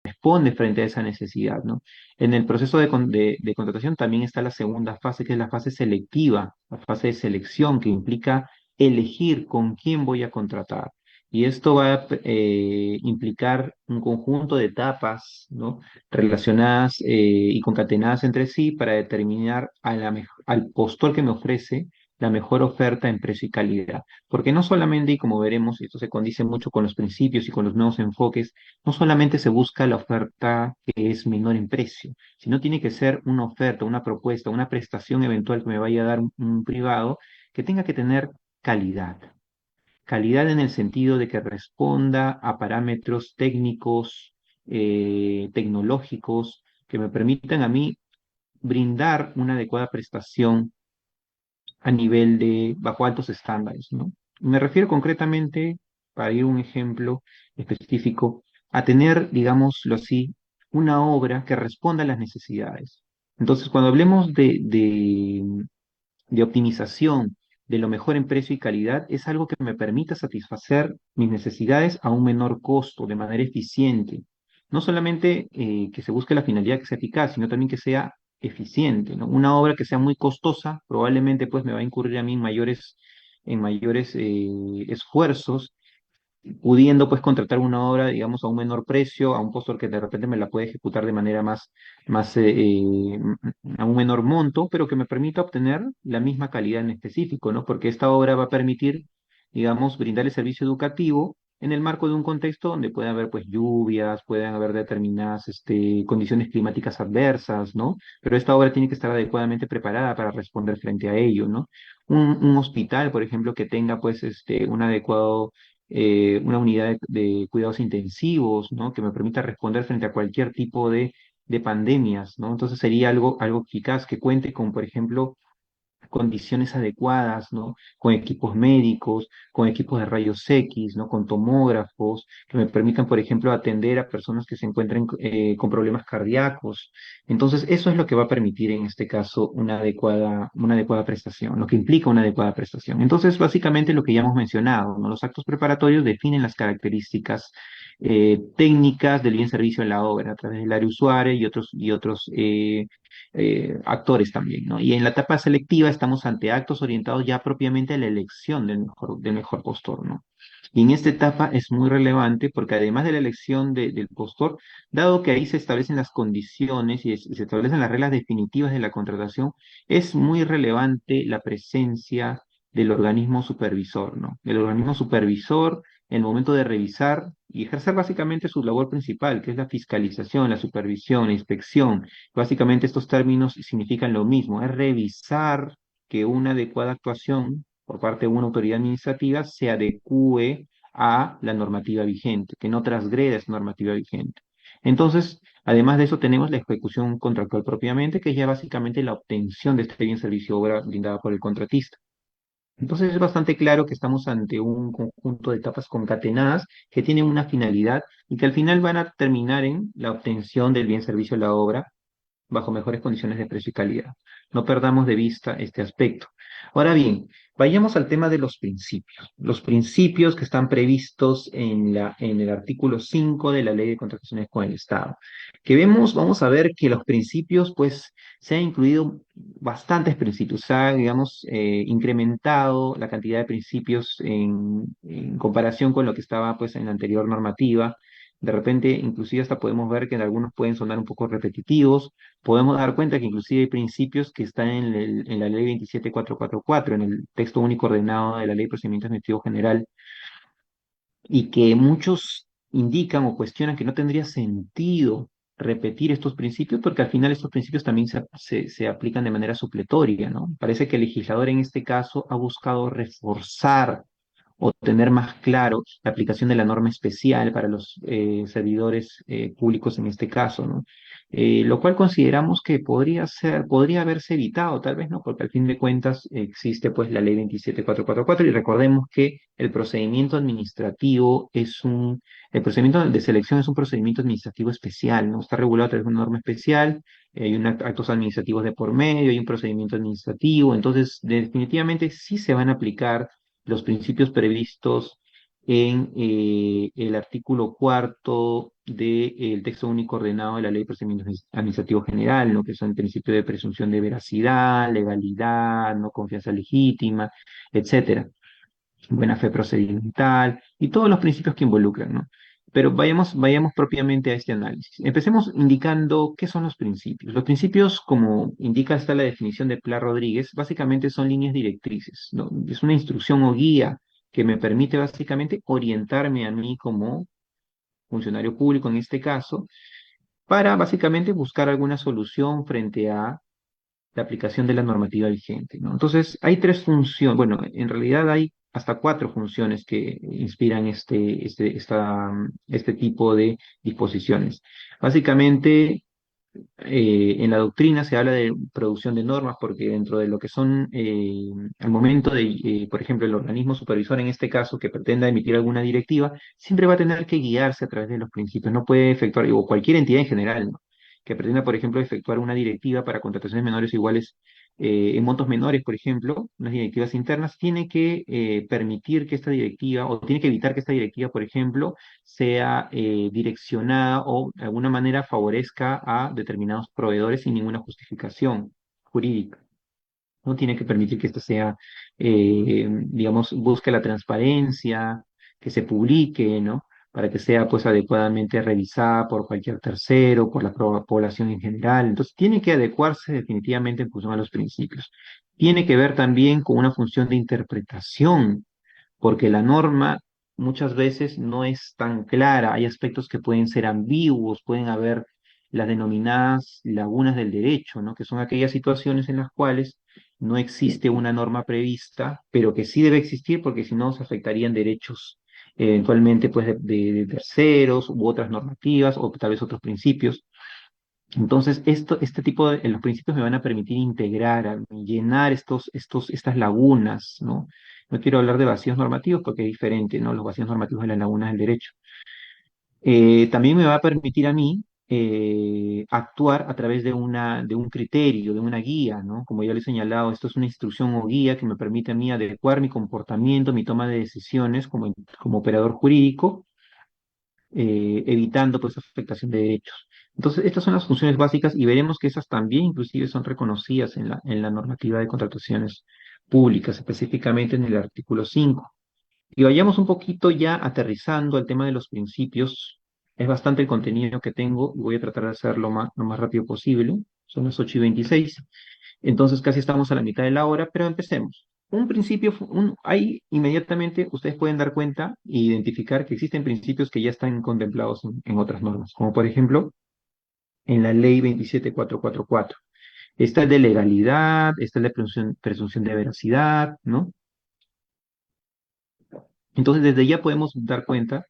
responde frente a esa necesidad, ¿no? En el proceso de contratación también está la segunda fase, que es la fase selectiva, la fase de selección, que implica elegir con quién voy a contratar. Y esto va a implicar un conjunto de etapas, ¿no? Relacionadas y concatenadas entre sí para determinar al postor que me ofrece la mejor oferta en precio y calidad. Porque no solamente, y como veremos, y esto se condice mucho con los principios y con los nuevos enfoques, no solamente se busca la oferta que es menor en precio, sino tiene que ser una oferta, una propuesta, una prestación eventual que me vaya a dar un privado que tenga que tener calidad. Calidad en el sentido de que responda a parámetros técnicos, tecnológicos, que me permitan a mí brindar una adecuada prestación a nivel de bajo altos estándares, ¿no? Me refiero concretamente, para ir a un ejemplo específico, a tener, digámoslo así, una obra que responda a las necesidades. Entonces, cuando hablemos de optimización de lo mejor en precio y calidad, es algo que me permita satisfacer mis necesidades a un menor costo, de manera eficiente. No solamente que se busque la finalidad que sea eficaz, sino también que sea eficiente, ¿no? Una obra que sea muy costosa probablemente pues me va a incurrir a mí en mayores esfuerzos pudiendo pues contratar una obra, digamos, a un menor precio, a un postor que de repente me la puede ejecutar de manera a un menor monto, pero que me permita obtener la misma calidad en específico, ¿no? Porque esta obra va a permitir, digamos, brindar el servicio educativo en el marco de un contexto donde puede haber pues lluvias, pueden haber determinadas condiciones climáticas adversas, ¿no? Pero esta obra tiene que estar adecuadamente preparada para responder frente a ello, ¿no? Un hospital, por ejemplo, que tenga pues un adecuado una unidad de cuidados intensivos, ¿no? Que me permita responder frente a cualquier tipo de pandemias, ¿no? Entonces sería algo eficaz que cuente con, por ejemplo, condiciones adecuadas, ¿no? Con equipos médicos, con equipos de rayos X, ¿no? Con tomógrafos, que me permitan, por ejemplo, atender a personas que se encuentren con problemas cardíacos. Entonces, eso es lo que va a permitir en este caso una adecuada prestación, lo que implica una adecuada prestación. Entonces, básicamente lo que ya hemos mencionado, ¿no? Los actos preparatorios definen las características técnicas del bien servicio en la obra a través del área usuario y otros actores también, ¿no? Y en la etapa selectiva estamos ante actos orientados ya propiamente a la elección del mejor postor, ¿no? Y en esta etapa es muy relevante porque además de la elección del postor, dado que ahí se establecen las condiciones y se establecen las reglas definitivas de la contratación, es muy relevante la presencia del organismo supervisor, ¿no? El organismo supervisor, en el momento de revisar y ejercer básicamente su labor principal, que es la fiscalización, la supervisión, la inspección. Básicamente estos términos significan lo mismo, es revisar que una adecuada actuación por parte de una autoridad administrativa se adecúe a la normativa vigente, que no transgreda esa normativa vigente. Entonces, además de eso, tenemos la ejecución contractual propiamente, que es ya básicamente la obtención de este bien servicio o obra brindada por el contratista. Entonces es bastante claro que estamos ante un conjunto de etapas concatenadas que tienen una finalidad y que al final van a terminar en la obtención del bien servicio de la obra bajo mejores condiciones de precio y calidad. No perdamos de vista este aspecto. Ahora bien, vayamos al tema de los principios. Los principios que están previstos en el artículo 5 de la Ley de Contrataciones con el Estado. Que vemos, vamos a ver que los principios, pues, se han incluido bastantes principios. Se ha, digamos, incrementado la cantidad de principios en comparación con lo que estaba, pues, en la anterior normativa. De repente, inclusive hasta podemos ver que en algunos pueden sonar un poco repetitivos. Podemos dar cuenta que inclusive hay principios que están en la ley 27444, en el texto único ordenado de la ley de procedimiento administrativo general, y que muchos indican o cuestionan que no tendría sentido repetir estos principios porque al final estos principios también se aplican de manera supletoria, ¿no? Parece que el legislador en este caso ha buscado reforzar o tener más claro la aplicación de la norma especial para los servidores públicos en este caso, ¿no? Lo cual consideramos que podría haberse evitado, tal vez no, porque al fin de cuentas existe pues la ley 27444 y recordemos que el procedimiento de selección es un procedimiento administrativo especial, ¿no? Está regulado a través de una norma especial, hay actos administrativos de por medio, hay un procedimiento administrativo, entonces definitivamente sí se van a aplicar los principios previstos en el artículo cuarto del texto único ordenado de la Ley de Procedimiento Administrativo General, ¿no? Que son el principio de presunción de veracidad, legalidad, no confianza legítima, etcétera, buena fe procedimental y todos los principios que involucran, ¿no? Pero vayamos propiamente a este análisis. Empecemos indicando qué son los principios. Los principios, como indica hasta la definición de Pla Rodríguez, básicamente son líneas directrices, ¿no? Es una instrucción o guía que me permite básicamente orientarme a mí como funcionario público en este caso, para básicamente buscar alguna solución frente a la aplicación de la normativa vigente, ¿no? Entonces, hay tres funciones, bueno, en realidad hay hasta cuatro funciones que inspiran este tipo de disposiciones. Básicamente, en la doctrina se habla de producción de normas porque dentro de lo que son, al momento de, por ejemplo, el organismo supervisor en este caso que pretenda emitir alguna directiva, siempre va a tener que guiarse a través de los principios, no puede efectuar, o cualquier entidad en general, ¿no? Que pretenda, por ejemplo, efectuar una directiva para contrataciones menores o iguales en montos menores, por ejemplo, unas directivas internas, tiene que permitir que esta directiva, o tiene que evitar que esta directiva, por ejemplo, sea direccionada o de alguna manera favorezca a determinados proveedores sin ninguna justificación jurídica. No tiene que permitir que esto sea, digamos, busque la transparencia, que se publique, ¿no? Para que sea pues adecuadamente revisada por cualquier tercero, por la población en general. Entonces tiene que adecuarse definitivamente en función a los principios. Tiene que ver también con una función de interpretación porque la norma muchas veces no es tan clara, hay aspectos que pueden ser ambiguos, pueden haber las denominadas lagunas del derecho, ¿no? Que son aquellas situaciones en las cuales no existe una norma prevista, pero que sí debe existir porque si no se afectarían derechos eventualmente pues de terceros u otras normativas o tal vez otros principios. Entonces, este tipo de los principios me van a permitir integrar, llenar estas lagunas, ¿no? No quiero hablar de vacíos normativos porque es diferente, ¿no? Los vacíos normativos de las lagunas del derecho. También me va a permitir a mí actuar a través de un criterio, de una guía, ¿no? Como ya le he señalado, esto es una instrucción o guía que me permite a mí adecuar mi comportamiento, mi toma de decisiones como operador jurídico evitando pues afectación de derechos. Entonces, estas son las funciones básicas y veremos que esas también inclusive son reconocidas en la normativa de contrataciones públicas, específicamente en el artículo 5. Y vayamos un poquito ya aterrizando al tema de los principios. Es bastante el contenido que tengo y voy a tratar de hacerlo lo más rápido posible. Son las 8:26. Entonces casi estamos a la mitad de la hora, pero empecemos. Un principio, ahí inmediatamente ustedes pueden dar cuenta e identificar que existen principios que ya están contemplados en otras normas, como por ejemplo en la ley 27444. Esta es de legalidad, esta es de presunción de veracidad, ¿no? Entonces desde ya podemos dar cuenta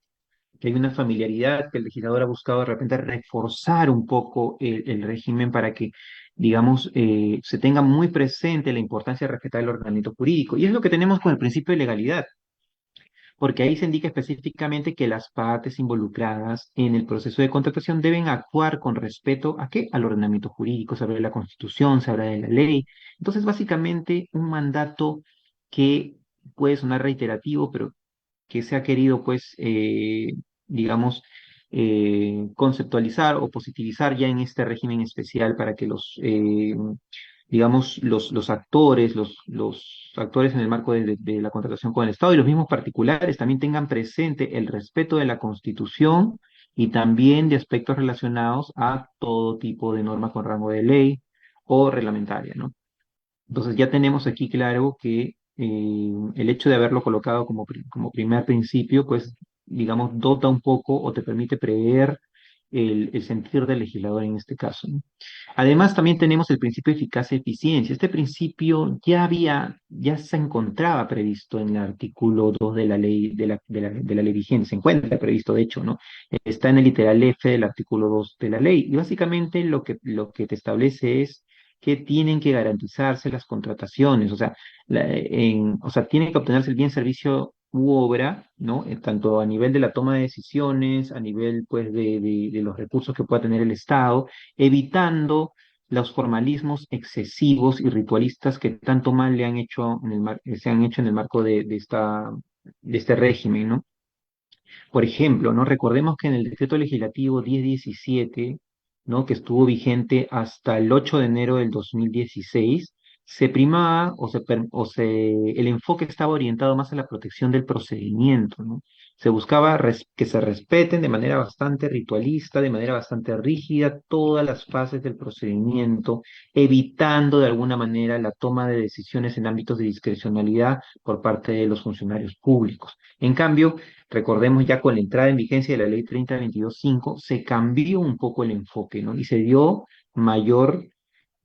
que hay una familiaridad, que el legislador ha buscado de repente reforzar un poco el régimen para que, digamos, se tenga muy presente la importancia de respetar el ordenamiento jurídico. Y es lo que tenemos con el principio de legalidad, porque ahí se indica específicamente que las partes involucradas en el proceso de contratación deben actuar con respeto ¿a qué? Al ordenamiento jurídico, se habla de la Constitución, se habla de la ley. Entonces, básicamente, un mandato que puede sonar reiterativo, pero que se ha querido, pues, digamos, conceptualizar o positivizar ya en este régimen especial para que digamos, los actores, los actores en el marco de la contratación con el Estado y los mismos particulares también tengan presente el respeto de la Constitución y también de aspectos relacionados a todo tipo de norma con rango de ley o reglamentaria, ¿no? Entonces ya tenemos aquí claro que el hecho de haberlo colocado como primer principio, pues digamos, dota un poco o te permite prever el sentir del legislador en este caso, ¿no? Además, también tenemos el principio de eficacia y eficiencia. Este principio ya se encontraba previsto en el artículo 2 de la ley, de la ley vigente, se encuentra previsto, de hecho, ¿no? Está en el literal F del artículo 2 de la ley. Y básicamente lo que te establece es que tienen que garantizarse las contrataciones, o sea, tiene que obtenerse el bien servicio u obra, ¿no? Tanto a nivel de la toma de decisiones, a nivel, pues, de los recursos que pueda tener el Estado, evitando los formalismos excesivos y ritualistas que tanto mal le han hecho se han hecho en el marco de este régimen, ¿no? Por ejemplo, ¿no? Recordemos que en el decreto legislativo 1017, ¿no? Que estuvo vigente hasta el 8 de enero del 2016, se primaba el enfoque estaba orientado más a la protección del procedimiento, ¿no? Se buscaba que se respeten de manera bastante ritualista, de manera bastante rígida, todas las fases del procedimiento, evitando de alguna manera la toma de decisiones en ámbitos de discrecionalidad por parte de los funcionarios públicos. En cambio, recordemos ya con la entrada en vigencia de la ley 3022.5, se cambió un poco el enfoque, ¿no? Y se dio mayor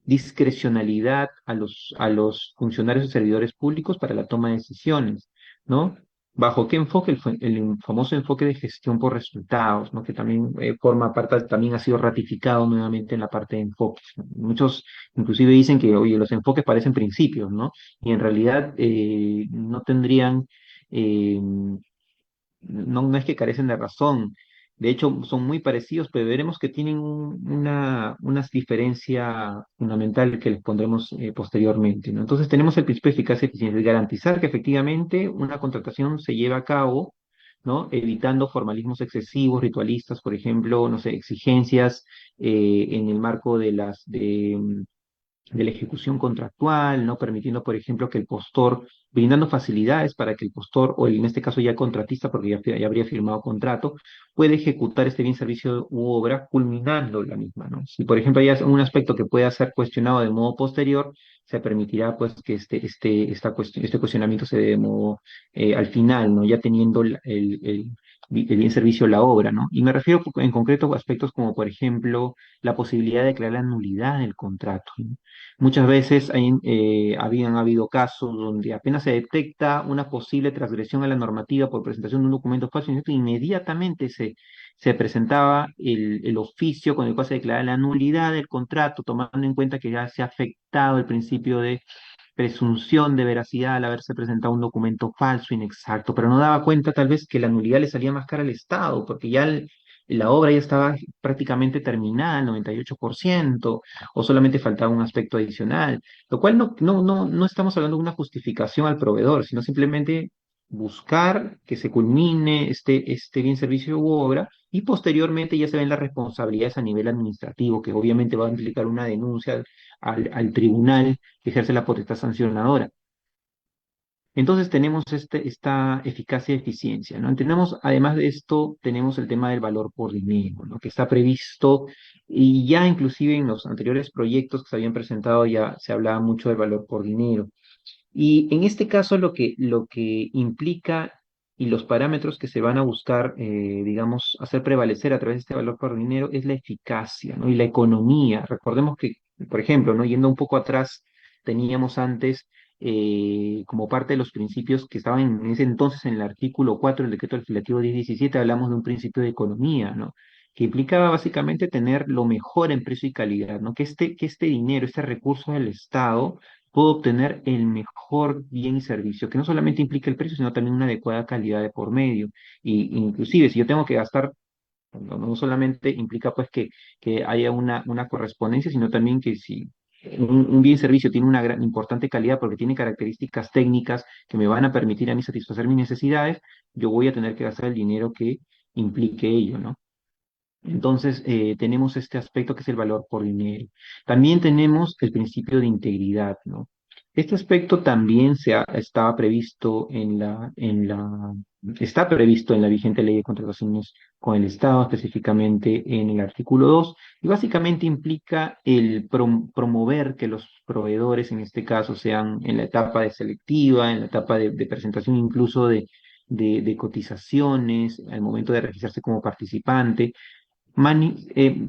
discrecionalidad a los funcionarios y servidores públicos para la toma de decisiones, ¿no? ¿Bajo qué enfoque? El famoso enfoque de gestión por resultados, ¿no? Que también forma parte, también ha sido ratificado nuevamente en la parte de enfoques, ¿no? Muchos inclusive dicen que, oye, los enfoques parecen principios, ¿no? Y en realidad no tendrían eh, no es que carecen de razón. De hecho, son muy parecidos, pero veremos que tienen una diferencia fundamental que les pondremos posteriormente, ¿no? Entonces, tenemos el principio de eficacia y eficiencia, es garantizar que efectivamente una contratación se lleva a cabo, ¿no? Evitando formalismos excesivos, ritualistas, por ejemplo, no sé, exigencias en el marco de la ejecución contractual, ¿no? Permitiendo, por ejemplo, que el postor, brindando facilidades para que el postor, o en este caso ya el contratista, porque ya habría firmado contrato, puede ejecutar este bien servicio u obra culminando la misma, ¿no? Si, por ejemplo, hay un aspecto que pueda ser cuestionado de modo posterior, se permitirá, pues, que este cuestionamiento se dé de modo al final, ¿no? Ya teniendo el bien servicio la obra, ¿no? Y me refiero en concreto a aspectos como, por ejemplo, la posibilidad de declarar la nulidad del contrato, ¿no? Muchas veces habían habido casos donde apenas se detecta una posible transgresión a la normativa por presentación de un documento falso, inmediatamente se presentaba el oficio con el cual se declara la nulidad del contrato, tomando en cuenta que ya se ha afectado el principio de presunción de veracidad al haberse presentado un documento falso, inexacto, pero no daba cuenta tal vez que la nulidad le salía más cara al Estado, porque ya la obra ya estaba prácticamente terminada, el 98%, o solamente faltaba un aspecto adicional, lo cual no estamos hablando de una justificación al proveedor, sino simplemente buscar que se culmine este bien servicio u obra y posteriormente ya se ven las responsabilidades a nivel administrativo, que obviamente va a implicar una denuncia al tribunal que ejerce la potestad sancionadora. Entonces tenemos esta eficacia y eficiencia, ¿no? Tenemos, además de esto, tenemos el tema del valor por dinero, ¿no? Que está previsto y ya inclusive en los anteriores proyectos que se habían presentado ya se hablaba mucho del valor por dinero. Y en este caso lo que implica y los parámetros que se van a buscar, digamos, hacer prevalecer a través de este valor por dinero es la eficacia, ¿no? Y la economía. Recordemos que, por ejemplo, ¿no? Yendo un poco atrás, teníamos antes, como parte de los principios que estaban en ese entonces en el artículo 4 del decreto legislativo 1017, hablamos de un principio de economía, ¿no? Que implicaba básicamente tener lo mejor en precio y calidad, ¿no? Que este dinero, este recurso del Estado puedo obtener el mejor bien y servicio, que no solamente implica el precio, sino también una adecuada calidad de por medio. Y inclusive si yo tengo que gastar, no solamente implica pues que haya una correspondencia, sino también que si un bien servicio tiene una gran, importante calidad porque tiene características técnicas que me van a permitir a mí satisfacer mis necesidades, yo voy a tener que gastar el dinero que implique ello, ¿no? Entonces, tenemos este aspecto que es el valor por dinero. También tenemos el principio de integridad, ¿no? Este aspecto también estaba previsto está previsto en la vigente ley de contrataciones con el Estado, específicamente en el artículo 2, y básicamente implica el promover que los proveedores, en este caso, sean en la etapa de selectiva, en la etapa de presentación incluso de cotizaciones, al momento de registrarse como participante,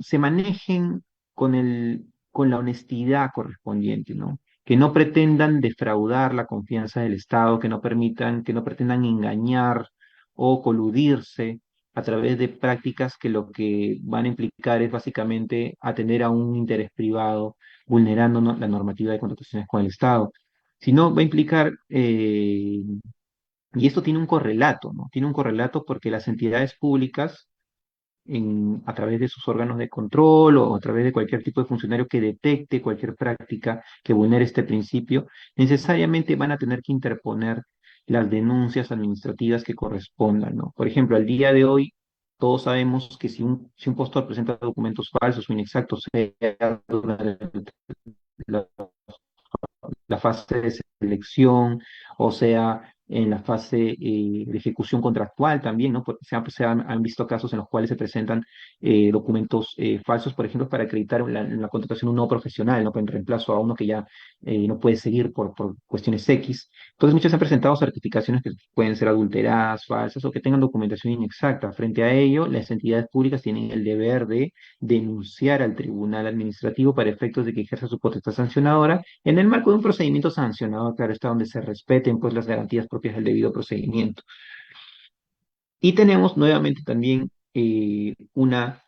se manejen con la honestidad correspondiente, ¿no? Que no pretendan defraudar la confianza del Estado, que no pretendan engañar o coludirse a través de prácticas que lo que van a implicar es básicamente atender a un interés privado, vulnerando, ¿no?, la normativa de contrataciones con el Estado. Sino va a implicar, y esto tiene un correlato, ¿no? Tiene un correlato porque las entidades públicas a través de sus órganos de control o a través de cualquier tipo de funcionario que detecte cualquier práctica que vulnere este principio, necesariamente van a tener que interponer, las denuncias administrativas que correspondan, ¿no? Por ejemplo, al día de hoy, todos sabemos que si un postor presenta documentos falsos o inexactos, sea durante la la fase de selección, o sea, en la fase de ejecución contractual también, ¿no? Porque han visto casos en los cuales se presentan documentos falsos, por ejemplo, para acreditar la contratación de un nuevo profesional, ¿no? En reemplazo a uno que ya no puede seguir por cuestiones X. Entonces, muchos han presentado certificaciones que pueden ser adulteradas, falsas o que tengan documentación inexacta. Frente a ello, las entidades públicas tienen el deber de denunciar al tribunal administrativo para efectos de que ejerza su potestad sancionadora en el marco de un procedimiento sancionado, claro está, donde se respeten pues las garantías propias del debido procedimiento. Y tenemos nuevamente también la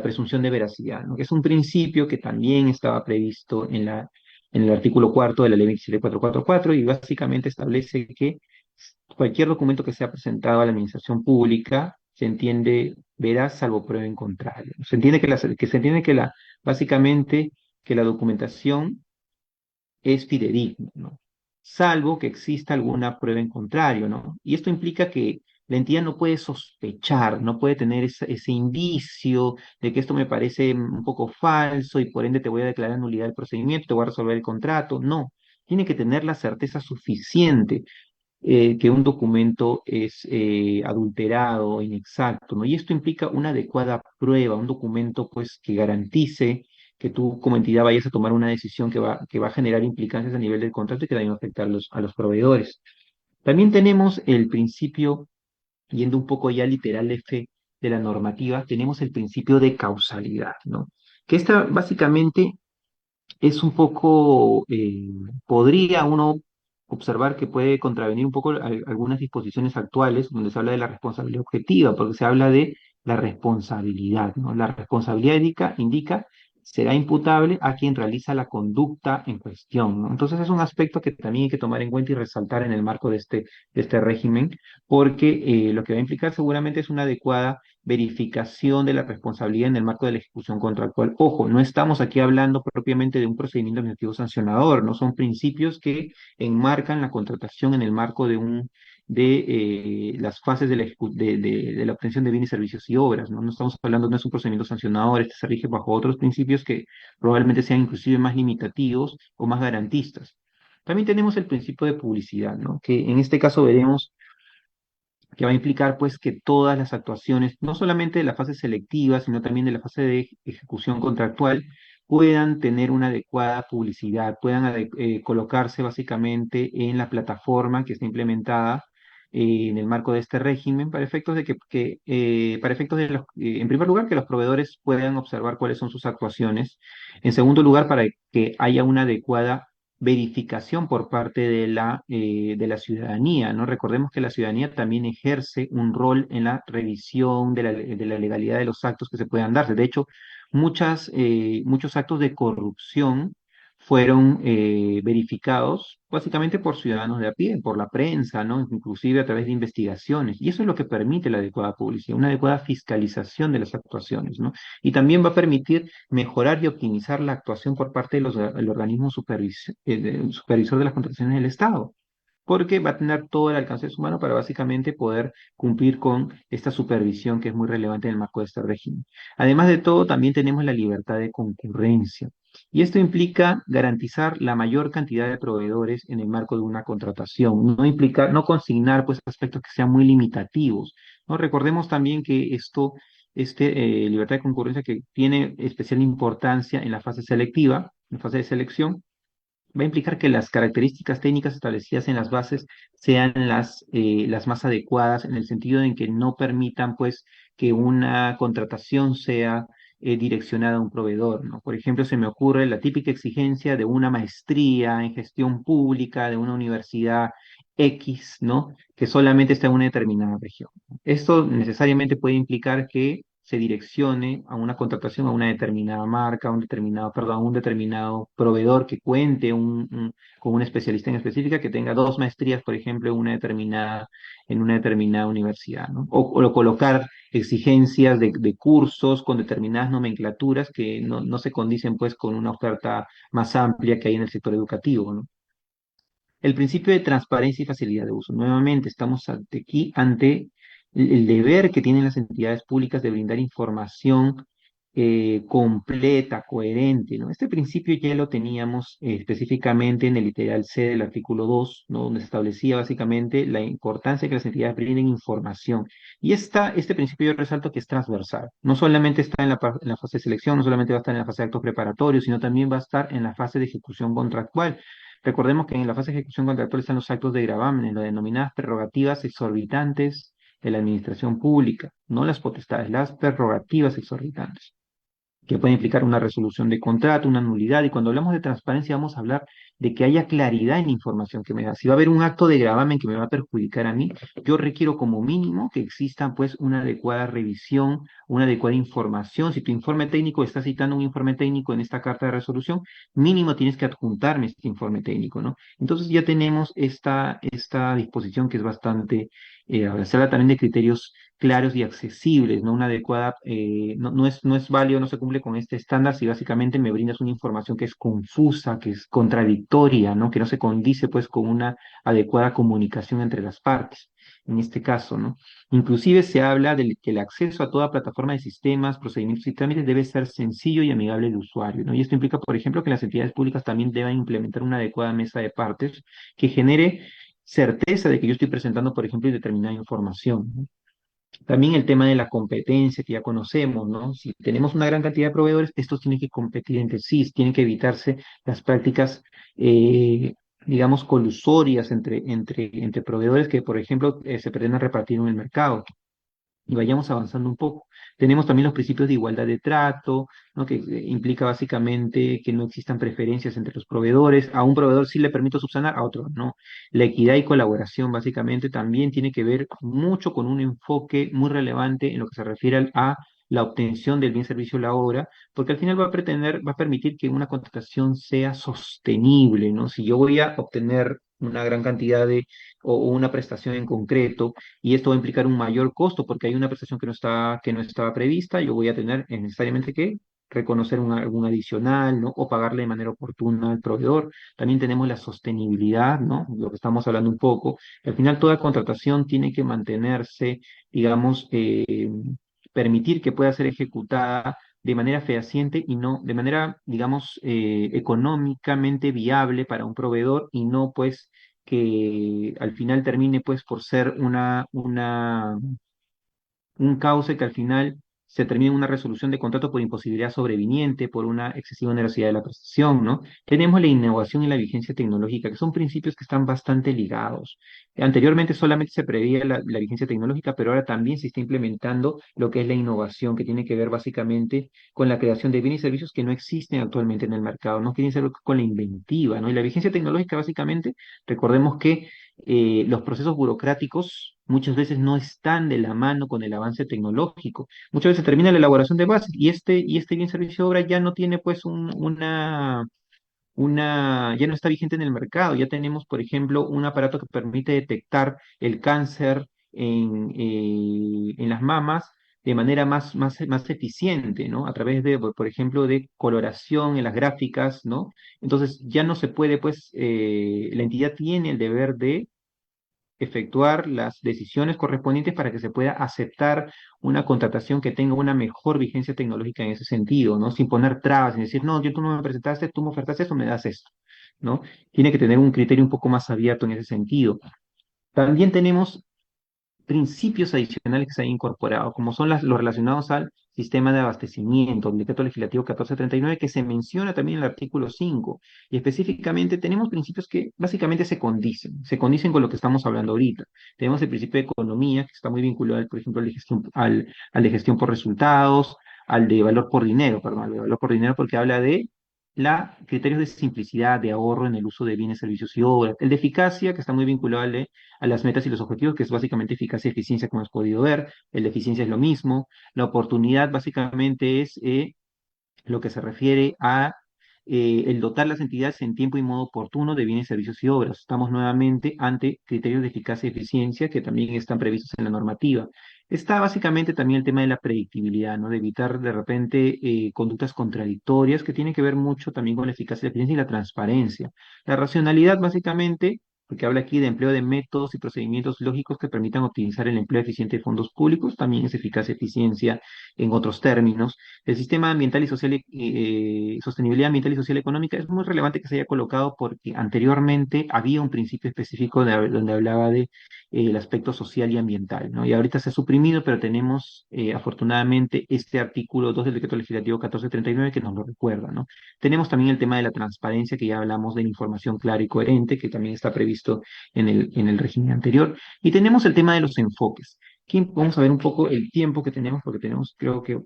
presunción de veracidad, ¿no? Que es un principio que también estaba previsto en el artículo cuarto de la ley 27444 y básicamente establece que cualquier documento que sea presentado a la administración pública se entiende veraz salvo prueba en contrario. Se entiende básicamente que la documentación es fidedigno, ¿no? Salvo que exista alguna prueba en contrario, ¿no? Y esto implica que la entidad no puede sospechar, no puede tener ese indicio de que esto me parece un poco falso y por ende te voy a declarar nulidad del procedimiento, te voy a resolver el contrato. No, tiene que tener la certeza suficiente que un documento es adulterado o inexacto, ¿no? Y esto implica una adecuada prueba, un documento pues que garantice que tú como entidad vayas a tomar una decisión que va a generar implicancias a nivel del contrato y que también va a afectar a los proveedores. También tenemos el principio, yendo un poco ya literal de la normativa, tenemos el principio de causalidad, ¿no? Que esta básicamente es un poco, podría uno observar que puede contravenir un poco algunas disposiciones actuales donde se habla de la responsabilidad objetiva, porque se habla de la responsabilidad, ¿no? La responsabilidad indica será imputable a quien realiza la conducta en cuestión, ¿no? Entonces es un aspecto que también hay que tomar en cuenta y resaltar en el marco de este régimen, porque lo que va a implicar seguramente es una adecuada verificación de la responsabilidad en el marco de la ejecución contractual. Ojo, no estamos aquí hablando propiamente de un procedimiento administrativo sancionador, no son principios que enmarcan la contratación en el marco de las fases de la obtención de bienes, servicios y obras, ¿no? No estamos hablando, no es un procedimiento sancionador, este se rige bajo otros principios que probablemente sean inclusive más limitativos o más garantistas. También tenemos el principio de publicidad, ¿no? Que en este caso veremos que va a implicar pues que todas las actuaciones, no solamente de la fase selectiva, sino también de la fase de ejecución contractual, puedan tener una adecuada publicidad, puedan colocarse básicamente en la plataforma que está implementada en el marco de este régimen para efectos de para efectos de en primer lugar, que los proveedores puedan observar cuáles son sus actuaciones. En segundo lugar, para que haya una adecuada verificación por parte de la ciudadanía, ¿no? Recordemos que la ciudadanía también ejerce un rol en la revisión de la legalidad de los actos que se puedan darse. De hecho, muchos actos de corrupción fueron verificados básicamente por ciudadanos de a pie, por la prensa, ¿no? Inclusive a través de investigaciones. Y eso es lo que permite la adecuada publicidad, una adecuada fiscalización de las actuaciones, ¿no? Y también va a permitir mejorar y optimizar la actuación por parte del organismo supervisor de las contrataciones del Estado, porque va a tener todo el alcance de su mano para básicamente poder cumplir con esta supervisión que es muy relevante en el marco de este régimen. Además de todo, también tenemos la libertad de concurrencia. Y esto implica garantizar la mayor cantidad de proveedores en el marco de una contratación, no consignar pues aspectos que sean muy limitativos, ¿no? Recordemos también que libertad de concurrencia que tiene especial importancia en la fase selectiva, en la fase de selección, va a implicar que las características técnicas establecidas en las bases sean las más adecuadas en el sentido en que no permitan, pues, que una contratación sea direccionada a un proveedor, ¿no? Por ejemplo, se me ocurre la típica exigencia de una maestría en gestión pública de una universidad X, ¿no? Que solamente está en una determinada región. Esto necesariamente puede implicar que se direccione a una contratación a una determinada marca, a un determinado proveedor que cuente con un especialista en específica que tenga dos maestrías, por ejemplo, en una determinada universidad, ¿no? O colocar exigencias de cursos con determinadas nomenclaturas que no se condicen pues con una oferta más amplia que hay en el sector educativo, ¿no? El principio de transparencia y facilidad de uso. Nuevamente, estamos ante el deber que tienen las entidades públicas de brindar información completa, coherente, ¿no? Este principio ya lo teníamos específicamente en el literal C del artículo 2, ¿no? Donde se establecía básicamente la importancia de que las entidades brinden información. Y este principio yo resalto que es transversal. No solamente está en la fase de selección, no solamente va a estar en la fase de actos preparatorios, sino también va a estar en la fase de ejecución contractual. Recordemos que en la fase de ejecución contractual están los actos de gravamen, las denominadas prerrogativas exorbitantes de la administración pública, no las potestades, las prerrogativas exorbitantes que puede implicar una resolución de contrato, una nulidad, y cuando hablamos de transparencia vamos a hablar de que haya claridad en la información que me da. Si va a haber un acto de gravamen que me va a perjudicar a mí, yo requiero como mínimo que exista pues una adecuada revisión, una adecuada información. Si tu informe técnico está citando un informe técnico en esta carta de resolución, mínimo tienes que adjuntarme este informe técnico, ¿no? Entonces ya tenemos esta disposición que es bastante, se habla también de criterios claros y accesibles, ¿no? Una adecuada, no es válido, no se cumple con este estándar si básicamente me brindas una información que es confusa, que es contradictoria, ¿no? Que no se condice pues con una adecuada comunicación entre las partes, en este caso, ¿no? Inclusive se habla de que el acceso a toda plataforma de sistemas, procedimientos y trámites debe ser sencillo y amigable al usuario, ¿no? Y esto implica, por ejemplo, que las entidades públicas también deban implementar una adecuada mesa de partes que genere certeza de que yo estoy presentando, por ejemplo, determinada información, ¿no? También el tema de la competencia que ya conocemos, ¿no? Si tenemos una gran cantidad de proveedores, estos tienen que competir entre sí, tienen que evitarse las prácticas, eh, digamos, colusorias entre proveedores que, por ejemplo, se pretenden repartir en el mercado y vayamos avanzando un poco. Tenemos también los principios de igualdad de trato, ¿no? Que implica básicamente que no existan preferencias entre los proveedores. A un proveedor sí le permito subsanar, a otro no. La equidad y colaboración básicamente también tiene que ver mucho con un enfoque muy relevante en lo que se refiere a la obtención del bien servicio o la obra, porque al final va a permitir que una contratación sea sostenible, ¿no? Si yo voy a obtener una gran cantidad o una prestación en concreto, y esto va a implicar un mayor costo porque hay una prestación que no estaba prevista, yo voy a tener necesariamente que reconocer algún adicional, ¿no? O pagarle de manera oportuna al proveedor. También tenemos la sostenibilidad, ¿no? Lo que estamos hablando un poco. Al final toda contratación tiene que mantenerse, digamos, permitir que pueda ser ejecutada de manera fehaciente y no, de manera, digamos, económicamente viable para un proveedor y no, pues, que al final termine pues por ser un cauce que al final se termina en una resolución de contrato por imposibilidad sobreviniente, por una excesiva onerosidad de la prestación, ¿no? Tenemos la innovación y la vigencia tecnológica, que son principios que están bastante ligados. Anteriormente solamente se preveía la vigencia tecnológica, pero ahora también se está implementando lo que es la innovación, que tiene que ver básicamente con la creación de bienes y servicios que no existen actualmente en el mercado, ¿no? Que tiene que ver con la inventiva, ¿no? Y la vigencia tecnológica básicamente, recordemos que los procesos burocráticos muchas veces no están de la mano con el avance tecnológico. Muchas veces termina la elaboración de bases y este bien servicio de obra ya no tiene pues ya no está vigente en el mercado. Ya tenemos, por ejemplo, un aparato que permite detectar el cáncer en las mamas de manera más eficiente, ¿no? A través de, por ejemplo, de coloración en las gráficas, ¿no? Entonces ya no se puede, pues, la entidad tiene el deber de efectuar las decisiones correspondientes para que se pueda aceptar una contratación que tenga una mejor vigencia tecnológica en ese sentido, ¿no? Sin poner trabas, sin decir, no, tú no me presentaste, tú me ofertaste esto, me das esto, ¿no? Tiene que tener un criterio un poco más abierto en ese sentido. También tenemos principios adicionales que se han incorporado, como son los relacionados al sistema de abastecimiento, el decreto legislativo 1439, que se menciona también en el artículo 5. Y específicamente tenemos principios que básicamente se condicen con lo que estamos hablando ahorita. Tenemos el principio de economía, que está muy vinculado, por ejemplo, al de gestión por resultados, al de valor por dinero, perdón, al de valor por dinero, porque habla de criterios de simplicidad, de ahorro en el uso de bienes, servicios y obras. El de eficacia, que está muy vinculado a las metas y los objetivos, que es básicamente eficacia y eficiencia, como has podido ver. El de eficiencia es lo mismo. La oportunidad básicamente es lo que se refiere a el dotar las entidades en tiempo y modo oportuno de bienes, servicios y obras. Estamos nuevamente ante criterios de eficacia y eficiencia que también están previstos en la normativa. Está básicamente también el tema de la predictibilidad, ¿no? De evitar de repente conductas contradictorias que tienen que ver mucho también con la eficiencia y la transparencia. La racionalidad básicamente porque habla aquí de empleo de métodos y procedimientos lógicos que permitan optimizar el empleo eficiente de fondos públicos, también es eficacia, eficiencia en otros términos. El sistema ambiental y social, sostenibilidad ambiental y social económica es muy relevante que se haya colocado porque anteriormente había un principio específico donde hablaba de el aspecto social y ambiental, ¿no? Y ahorita se ha suprimido, pero tenemos afortunadamente este artículo 2 del Decreto Legislativo 1439 que nos lo recuerda, ¿no? Tenemos también el tema de la transparencia, que ya hablamos de la información clara y coherente, que también está previsto en el régimen anterior. Y tenemos el tema de los enfoques. Aquí vamos a ver un poco el tiempo que tenemos, porque tenemos creo que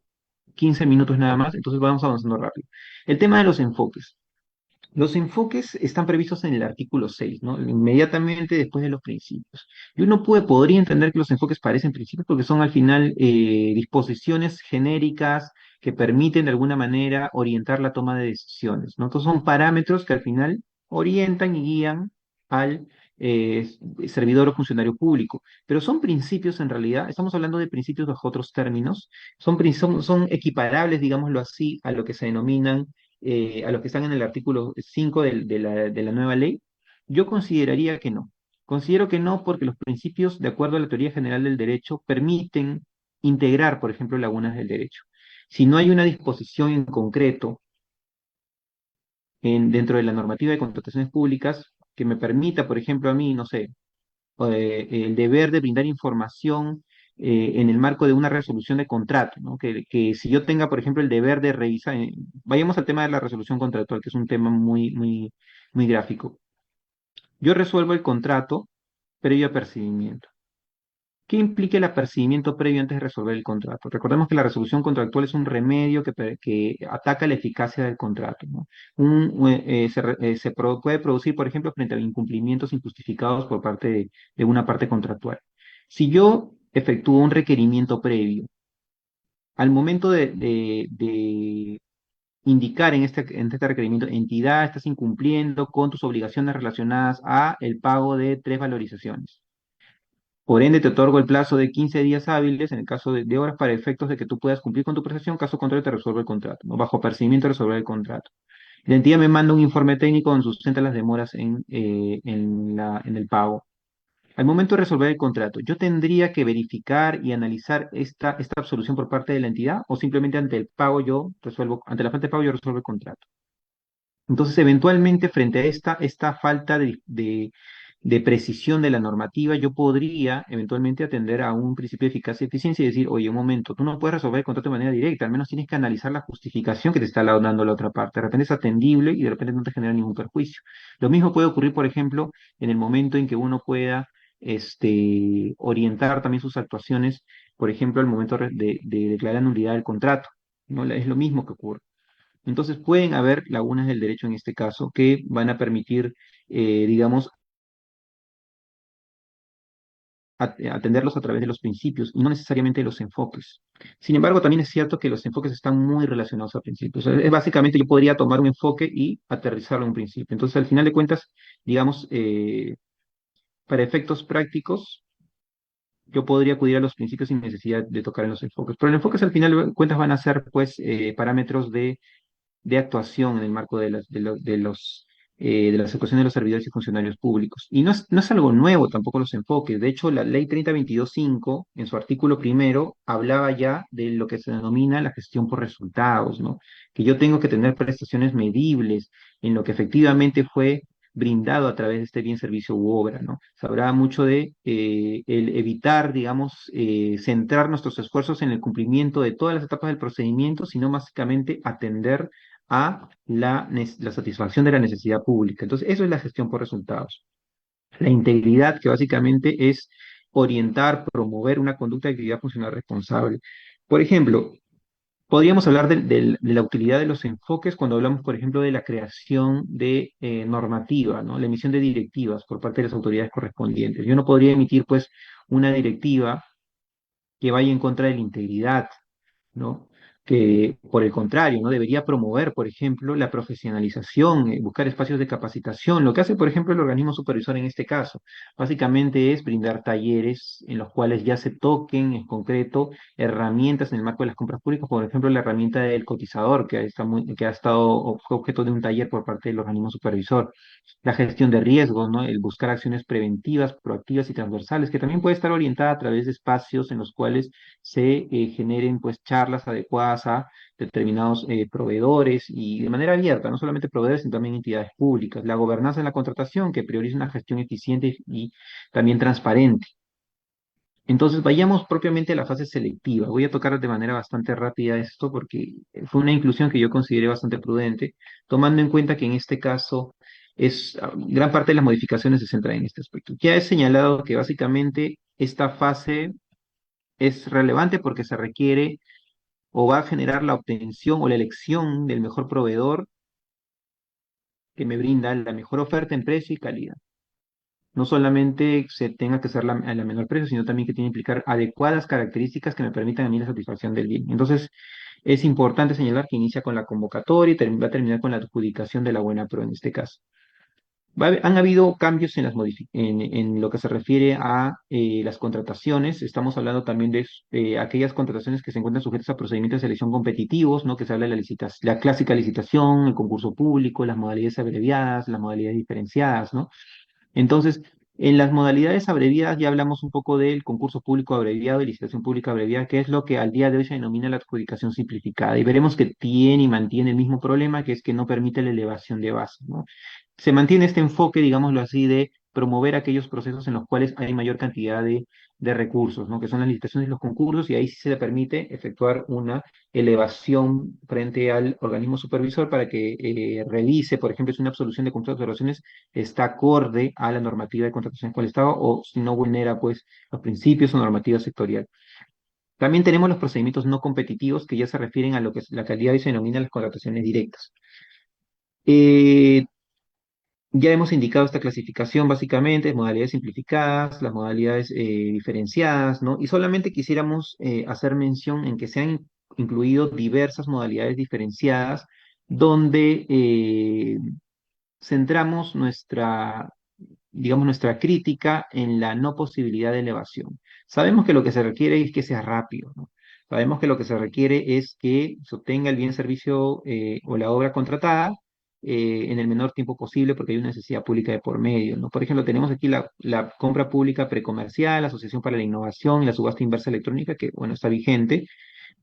15 minutos nada más, entonces vamos avanzando rápido. El tema de los enfoques. Los enfoques están previstos en el artículo 6, ¿no? Inmediatamente después de los principios. Y uno podría entender que los enfoques parecen principios porque son al final disposiciones genéricas que permiten de alguna manera orientar la toma de decisiones, ¿no? Entonces son parámetros que al final orientan y guían al servidor o funcionario público. Pero son principios en realidad, estamos hablando de principios bajo otros términos, son equiparables, digámoslo así, a lo que se denominan a los que están en el artículo 5 de la nueva ley, yo consideraría que no. Considero que no porque los principios, de acuerdo a la teoría general del derecho, permiten integrar, por ejemplo, lagunas del derecho. Si no hay una disposición en concreto dentro de la normativa de contrataciones públicas que me permita, por ejemplo, a mí, no sé, el deber de brindar información en el marco de una resolución de contrato, ¿no? Que si yo tenga, por ejemplo, el deber de revisar, vayamos al tema de la resolución contractual, que es un tema muy gráfico. Yo resuelvo el contrato previo a percibimiento. ¿Qué implica el apercibimiento previo antes de resolver el contrato? Recordemos que la resolución contractual es un remedio que ataca la eficacia del contrato, ¿no? Puede producir, por ejemplo, frente a incumplimientos injustificados por parte de una parte contractual. Si yo efectúo un requerimiento previo, al momento de indicar en este requerimiento, entidad, estás incumpliendo con tus obligaciones relacionadas a el pago de 3 valorizaciones. Por ende, te otorgo el plazo de 15 días hábiles en el caso de horas para efectos de que tú puedas cumplir con tu prestación. Caso contrario, te resuelve el contrato, ¿no? Bajo apercibimiento, resolver el contrato. La entidad me manda un informe técnico donde sustenta las demoras en el pago. Al momento de resolver el contrato, ¿yo tendría que verificar y analizar esta absolución por parte de la entidad o simplemente ante el pago ante la falta de pago yo resuelvo el contrato? Entonces, eventualmente, frente a esta falta de precisión de la normativa, yo podría eventualmente atender a un principio de eficacia y eficiencia y decir, oye, un momento, tú no puedes resolver el contrato de manera directa, al menos tienes que analizar la justificación que te está dando la otra parte. De repente es atendible y de repente no te genera ningún perjuicio. Lo mismo puede ocurrir, por ejemplo, en el momento en que uno pueda orientar también sus actuaciones, por ejemplo, al momento de declarar nulidad del contrato, ¿no? Es lo mismo que ocurre. Entonces pueden haber lagunas del derecho en este caso que van a permitir, digamos, atenderlos a través de los principios y no necesariamente de los enfoques. Sin embargo, también es cierto que los enfoques están muy relacionados a principios. Es básicamente yo podría tomar un enfoque y aterrizarlo en un principio. Entonces, al final de cuentas, digamos, para efectos prácticos, yo podría acudir a los principios sin necesidad de tocar en los enfoques. Pero los enfoques al final de cuentas van a ser, pues, parámetros de actuación en el marco de las actuaciones de los servidores y funcionarios públicos. Y no es algo nuevo tampoco los enfoques. De hecho, la ley 3022.5, en su artículo primero, hablaba ya de lo que se denomina la gestión por resultados, ¿no? Que yo tengo que tener prestaciones medibles en lo que efectivamente fue brindado a través de este bien, servicio u obra, ¿no? Se hablaba mucho de el evitar, digamos, centrar nuestros esfuerzos en el cumplimiento de todas las etapas del procedimiento, sino básicamente atender a la satisfacción de la necesidad pública. Entonces, eso es la gestión por resultados. La integridad, que básicamente es orientar, promover una conducta de actividad funcional responsable. Por ejemplo, podríamos hablar de la utilidad de los enfoques cuando hablamos, por ejemplo, de la creación de normativa, ¿no? La emisión de directivas por parte de las autoridades correspondientes. Yo no podría emitir, pues, una directiva que vaya en contra de la integridad, ¿no? que por el contrario, ¿no? Debería promover, por ejemplo, la profesionalización, buscar espacios de capacitación. Lo que hace, por ejemplo, el organismo supervisor en este caso, básicamente es brindar talleres en los cuales ya se toquen en concreto herramientas en el marco de las compras públicas, por ejemplo, la herramienta del cotizador, que ha estado objeto de un taller por parte del organismo supervisor, la gestión de riesgos, ¿no? El buscar acciones preventivas, proactivas y transversales, que también puede estar orientada a través de espacios en los cuales se generen pues charlas adecuadas a determinados proveedores y de manera abierta, no solamente proveedores, sino también entidades públicas. La gobernanza en la contratación, que prioriza una gestión eficiente y también transparente. Entonces, vayamos propiamente a la fase selectiva. Voy a tocar de manera bastante rápida esto porque fue una inclusión que yo consideré bastante prudente, tomando en cuenta que en este caso gran parte de las modificaciones se centran en este aspecto. Ya he señalado que básicamente esta fase es relevante porque se requiere o va a generar la obtención o la elección del mejor proveedor que me brinda la mejor oferta en precio y calidad. No solamente se tenga que ser a la menor precio, sino también que tiene que implicar adecuadas características que me permitan a mí la satisfacción del bien. Entonces, es importante señalar que inicia con la convocatoria y va a terminar con la adjudicación de la buena pro en este caso. Han habido cambios en lo que se refiere a las contrataciones. Estamos hablando también de aquellas contrataciones que se encuentran sujetas a procedimientos de selección competitivos, ¿no? Que se habla de la clásica licitación, el concurso público, las modalidades abreviadas, las modalidades diferenciadas, ¿no? Entonces, en las modalidades abreviadas ya hablamos un poco del concurso público abreviado y licitación pública abreviada, que es lo que al día de hoy se denomina la adjudicación simplificada. Y veremos que tiene y mantiene el mismo problema, que es que no permite la elevación de base, ¿no? Se mantiene este enfoque, digámoslo así, de promover aquellos procesos en los cuales hay mayor cantidad de recursos, ¿no? Que son las licitaciones y los concursos, y ahí sí se le permite efectuar una elevación frente al organismo supervisor para que revise, por ejemplo, si una absolución de contratos de relaciones está acorde a la normativa de contratación con el Estado o si no vulnera, pues, los principios o normativa sectorial. También tenemos los procedimientos no competitivos que ya se refieren a lo que es la calidad y se denomina las contrataciones directas. Eh, ya hemos indicado esta clasificación básicamente, modalidades simplificadas, las modalidades diferenciadas, ¿no? Y solamente quisiéramos hacer mención en que se han incluido diversas modalidades diferenciadas donde centramos digamos, nuestra crítica en la no posibilidad de elevación. Sabemos que lo que se requiere es que sea rápido, ¿no? Sabemos que lo que se requiere es que se obtenga el bien servicio o la obra contratada en el menor tiempo posible porque hay una necesidad pública de por medio, ¿no? Por ejemplo, tenemos aquí la compra pública precomercial, la Asociación para la Innovación y la subasta inversa electrónica, que, bueno, está vigente,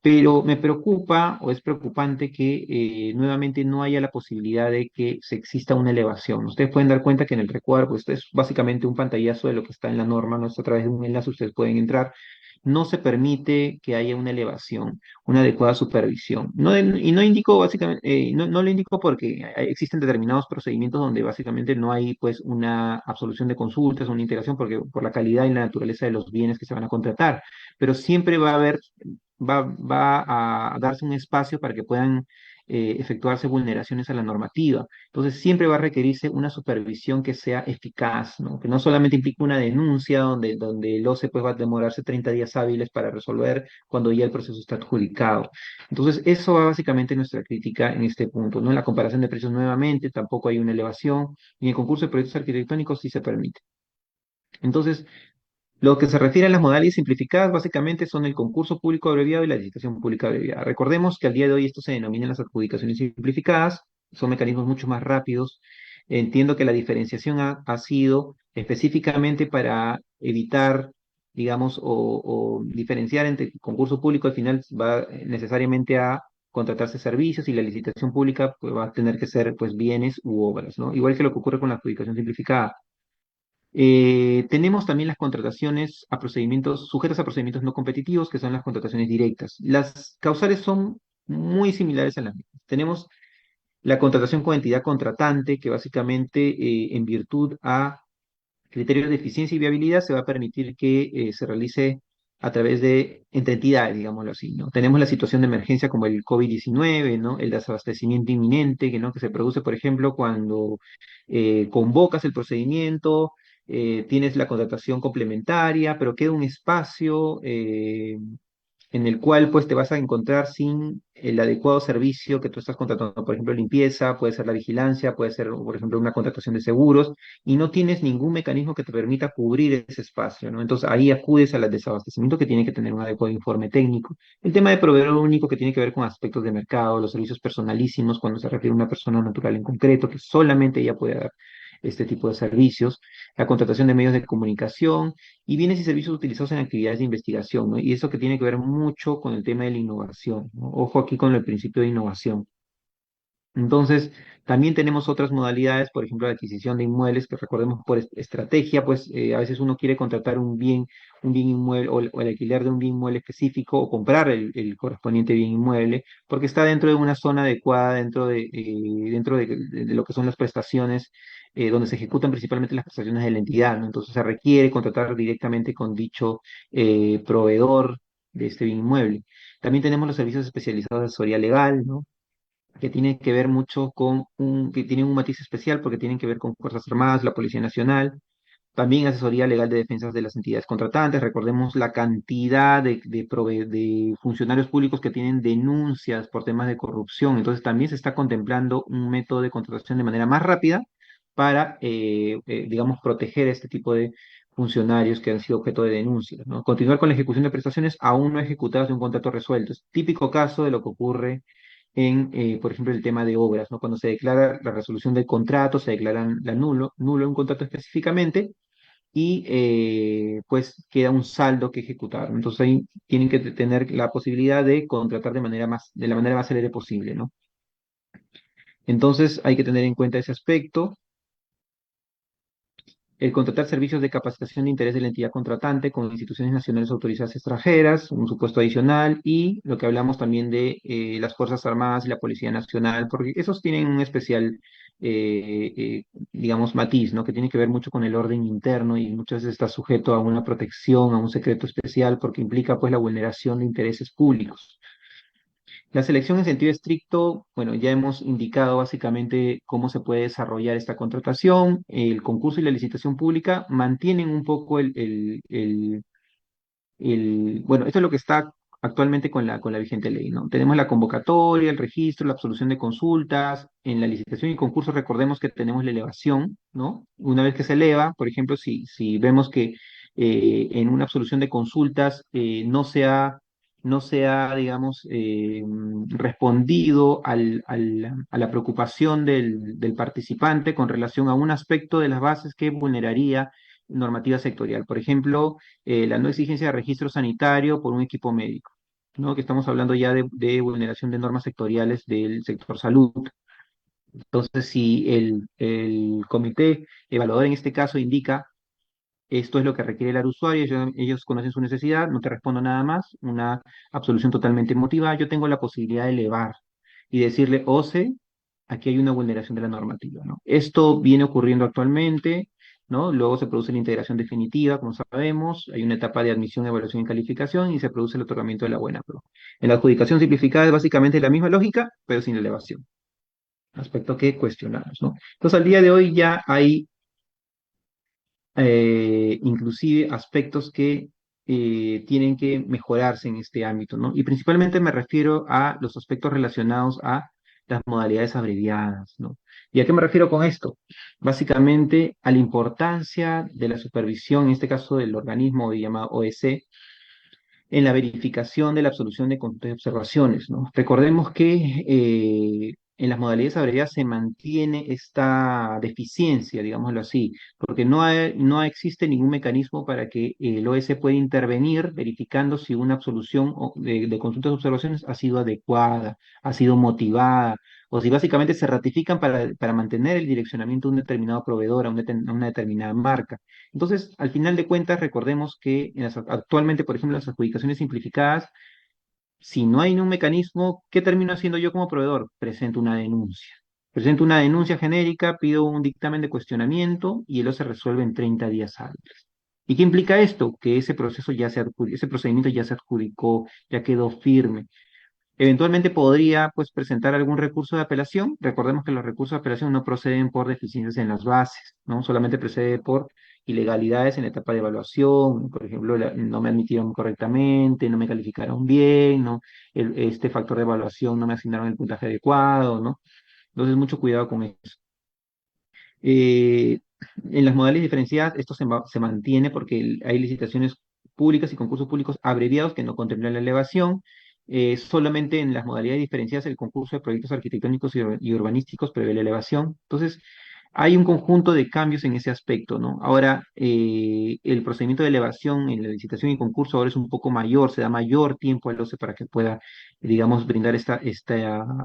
pero me preocupa o es preocupante que nuevamente no haya la posibilidad de que se exista una elevación. Ustedes pueden dar cuenta que en el recuadro, pues esto es básicamente un pantallazo de lo que está en la norma, no es a través de un enlace, ustedes pueden entrar. No se permite que haya una elevación, una adecuada supervisión. Y no indico básicamente, no lo indico porque existen determinados procedimientos donde básicamente no hay pues una absolución de consultas, una integración, porque por la calidad y la naturaleza de los bienes que se van a contratar. Pero siempre va a darse un espacio para que puedan efectuarse vulneraciones a la normativa. Entonces, siempre va a requerirse una supervisión que sea eficaz, ¿no? Que no solamente implique una denuncia donde el OCE pues, va a demorarse 30 días hábiles para resolver cuando ya el proceso está adjudicado. Entonces, eso va básicamente nuestra crítica en este punto, ¿no? En la comparación de precios nuevamente, tampoco hay una elevación, y en el concurso de proyectos arquitectónicos sí se permite. Entonces, lo que se refiere a las modalidades simplificadas básicamente son el concurso público abreviado y la licitación pública abreviada. Recordemos que al día de hoy esto se denominan las adjudicaciones simplificadas, son mecanismos mucho más rápidos. Entiendo que la diferenciación ha sido específicamente para evitar, digamos, o diferenciar entre el concurso público al final va necesariamente a contratarse servicios y la licitación pública pues, va a tener que ser pues bienes u obras, ¿no? Igual que lo que ocurre con la adjudicación simplificada. Tenemos también las contrataciones a procedimientos, sujetas a procedimientos no competitivos, que son las contrataciones directas. Las causales son muy similares a las mismas. Tenemos la contratación con entidad contratante, que básicamente, en virtud a criterios de eficiencia y viabilidad, se va a permitir que se realice a través de entre entidades, digámoslo así, ¿no? Tenemos la situación de emergencia como el COVID-19, ¿no? El desabastecimiento inminente, que se produce, por ejemplo, cuando convocas el procedimiento, tienes la contratación complementaria, pero queda un espacio en el cual pues te vas a encontrar sin el adecuado servicio que tú estás contratando, por ejemplo, limpieza, puede ser la vigilancia, puede ser, por ejemplo, una contratación de seguros, y no tienes ningún mecanismo que te permita cubrir ese espacio, ¿no? Entonces ahí acudes al desabastecimiento que tiene que tener un adecuado informe técnico. El tema de proveedor único que tiene que ver con aspectos de mercado, los servicios personalísimos, cuando se refiere a una persona natural en concreto, que solamente ella puede dar este tipo de servicios, la contratación de medios de comunicación, y bienes y servicios utilizados en actividades de investigación, ¿no? Y eso que tiene que ver mucho con el tema de la innovación, ¿no? Ojo aquí con el principio de innovación. Entonces, también tenemos otras modalidades, por ejemplo, la adquisición de inmuebles, que recordemos por estrategia, pues a veces uno quiere contratar un bien inmueble o el alquiler de un bien inmueble específico o comprar el correspondiente bien inmueble, porque está dentro de una zona adecuada, dentro de lo que son las prestaciones, donde se ejecutan principalmente las prestaciones de la entidad, ¿no? Entonces se requiere contratar directamente con dicho proveedor de este bien inmueble. También tenemos los servicios especializados de asesoría legal, ¿no? Que tiene que ver mucho que tienen un matiz especial porque tienen que ver con Fuerzas Armadas, la Policía Nacional, también asesoría legal de defensas de las entidades contratantes. Recordemos la cantidad de funcionarios públicos que tienen denuncias por temas de corrupción. Entonces también se está contemplando un método de contratación de manera más rápida para, digamos, proteger a este tipo de funcionarios que han sido objeto de denuncias, ¿no? Continuar con la ejecución de prestaciones aún no ejecutadas de un contrato resuelto. Es típico caso de lo que ocurre por ejemplo, el tema de obras, ¿no? Cuando se declara la resolución del contrato, se declara nulo un contrato específicamente y pues queda un saldo que ejecutar, ¿no? Entonces ahí tienen que tener la posibilidad de contratar de la manera más célere posible, ¿no? Entonces hay que tener en cuenta ese aspecto. El contratar servicios de capacitación de interés de la entidad contratante con instituciones nacionales autorizadas extranjeras, un supuesto adicional, y lo que hablamos también de las Fuerzas Armadas y la Policía Nacional, porque esos tienen un especial, digamos, matiz, ¿no? Que tiene que ver mucho con el orden interno y muchas veces está sujeto a una protección, a un secreto especial, porque implica pues la vulneración de intereses públicos. La selección en sentido estricto, bueno, ya hemos indicado básicamente cómo se puede desarrollar esta contratación. El concurso y la licitación pública mantienen un poco bueno, esto es lo que está actualmente con la vigente ley, ¿no? Tenemos la convocatoria, el registro, la absolución de consultas. En la licitación y concurso recordemos que tenemos la elevación, ¿no? Una vez que se eleva, por ejemplo, si vemos que en una absolución de consultas no se ha, digamos, respondido a la preocupación del participante con relación a un aspecto de las bases que vulneraría normativa sectorial. Por ejemplo, la no exigencia de registro sanitario por un equipo médico, ¿no? Que estamos hablando ya de vulneración de normas sectoriales del sector salud. Entonces, si el comité evaluador en este caso indica esto es lo que requiere el usuario, ellos conocen su necesidad, no te respondo nada más, una absolución totalmente motivada, yo tengo la posibilidad de elevar y decirle, OCE, aquí hay una vulneración de la normativa, ¿no? Esto viene ocurriendo actualmente, ¿no? Luego se produce la integración definitiva, como sabemos, hay una etapa de admisión, evaluación y calificación y se produce el otorgamiento de la buena prueba. En la adjudicación simplificada es básicamente la misma lógica, pero sin elevación, aspecto que cuestionamos, ¿no? Entonces, al día de hoy ya hay inclusive aspectos que tienen que mejorarse en este ámbito, ¿no? Y principalmente me refiero a los aspectos relacionados a las modalidades abreviadas, ¿no? ¿Y a qué me refiero con esto? Básicamente a la importancia de la supervisión, en este caso del organismo llamado OEC, en la verificación de la absolución de conductas y observaciones, ¿no? Recordemos que en las modalidades abreviadas se mantiene esta deficiencia, digámoslo así, porque no existe ningún mecanismo para que el OS pueda intervenir verificando si una absolución de consultas y observaciones ha sido adecuada, ha sido motivada, o si básicamente se ratifican para mantener el direccionamiento de un determinado proveedor a una determinada marca. Entonces, al final de cuentas, recordemos que actualmente, por ejemplo, las adjudicaciones simplificadas, si no hay un mecanismo, ¿qué termino haciendo yo como proveedor? Presento una denuncia. Presento una denuncia genérica, pido un dictamen de cuestionamiento y el se resuelve en 30 días hábiles. ¿Y qué implica esto? Que ese procedimiento ya se adjudicó, ya quedó firme. Eventualmente podría pues presentar algún recurso de apelación. Recordemos que los recursos de apelación no proceden por deficiencias en las bases, ¿no? Solamente procede por ilegalidades en la etapa de evaluación, por ejemplo, no me admitieron correctamente, no me calificaron bien, ¿no? Este factor de evaluación no me asignaron el puntaje adecuado, ¿no? Entonces, mucho cuidado con eso. Eh, en las modalidades diferenciadas, esto se mantiene porque hay licitaciones públicas y concursos públicos abreviados que no contemplan la elevación. Solamente en las modalidades diferenciadas, el concurso de proyectos arquitectónicos y urbanísticos prevé la elevación. Entonces, hay un conjunto de cambios en ese aspecto, ¿no? Ahora, el procedimiento de elevación en la licitación y concurso ahora es un poco mayor, se da mayor tiempo al OCE para que pueda, digamos, brindar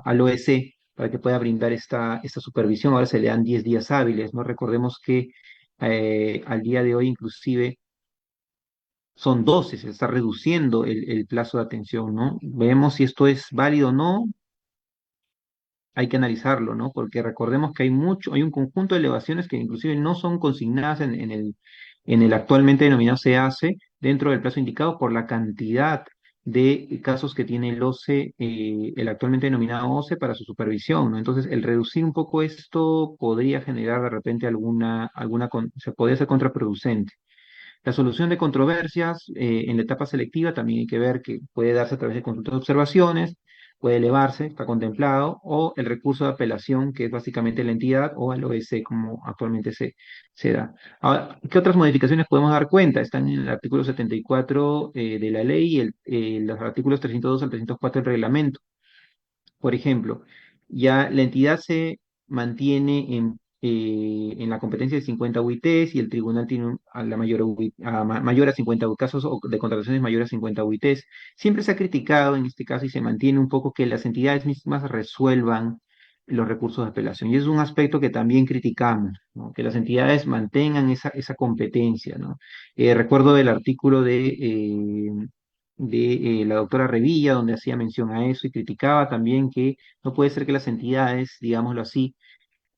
al OEC para que pueda brindar esta supervisión. Ahora se le dan 10 días hábiles, ¿no? Recordemos que al día de hoy inclusive son 12, se está reduciendo el plazo de atención, ¿no? Vemos si esto es válido o no, hay que analizarlo, ¿no? Porque recordemos que hay un conjunto de elevaciones que inclusive no son consignadas en el actualmente denominado CAC dentro del plazo indicado por la cantidad de casos que tiene el OCE, el actualmente denominado OCE para su supervisión, ¿no? Entonces, el reducir un poco esto podría generar de repente se podría ser contraproducente. La solución de controversias en la etapa selectiva también hay que ver que puede darse a través de consultas de observaciones, puede elevarse, está contemplado, o el recurso de apelación, que es básicamente la entidad, o al OEC, como actualmente se da. Ahora, ¿qué otras modificaciones podemos dar cuenta? Están en el artículo 74 de la ley y los artículos 302 al 304 del reglamento. Por ejemplo, ya la entidad se mantiene en la competencia de 50 UITs y el tribunal tiene a la mayor a 50 casos o de contrataciones mayores a 50 UITs. Siempre se ha criticado en este caso y se mantiene un poco que las entidades mismas resuelvan los recursos de apelación. Y es un aspecto que también criticamos, ¿no? Que las entidades mantengan esa competencia, ¿no? Recuerdo el artículo de la doctora Revilla, donde hacía mención a eso y criticaba también que no puede ser que las entidades, digámoslo así,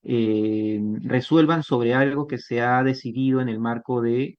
resuelvan sobre algo que se ha decidido en el marco de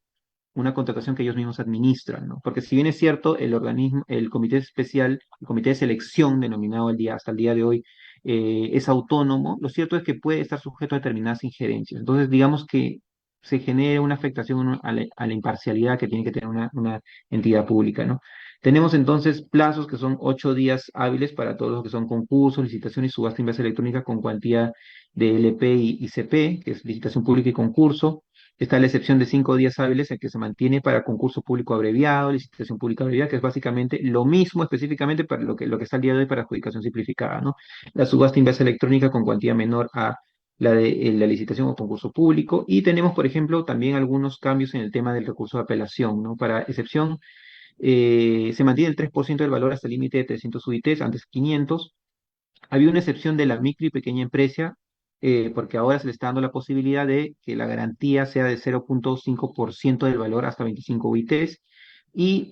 una contratación que ellos mismos administran, ¿no? Porque si bien es cierto, el organismo, el comité especial, el comité de selección, denominado hasta el día de hoy, es autónomo, lo cierto es que puede estar sujeto a determinadas injerencias. Entonces, digamos que se genera una afectación a la imparcialidad que tiene que tener una entidad pública, ¿no? Tenemos entonces plazos que son 8 días hábiles para todos los que son concursos, licitaciones y subasta inversa electrónica con cuantía de LP y CP, que es licitación pública y concurso. Está la excepción de 5 días hábiles en que se mantiene para concurso público abreviado, licitación pública abreviada, que es básicamente lo mismo específicamente para lo que está el día de hoy para adjudicación simplificada, ¿no? La subasta inversa electrónica con cuantía menor a la de la licitación o concurso público. Y tenemos, por ejemplo, también algunos cambios en el tema del recurso de apelación, ¿no? Para excepción, se mantiene el 3% del valor hasta el límite de 300 UITs, antes 500. Había una excepción de la micro y pequeña empresa, porque ahora se le está dando la posibilidad de que la garantía sea de 0,5% del valor hasta 25 UITs. Y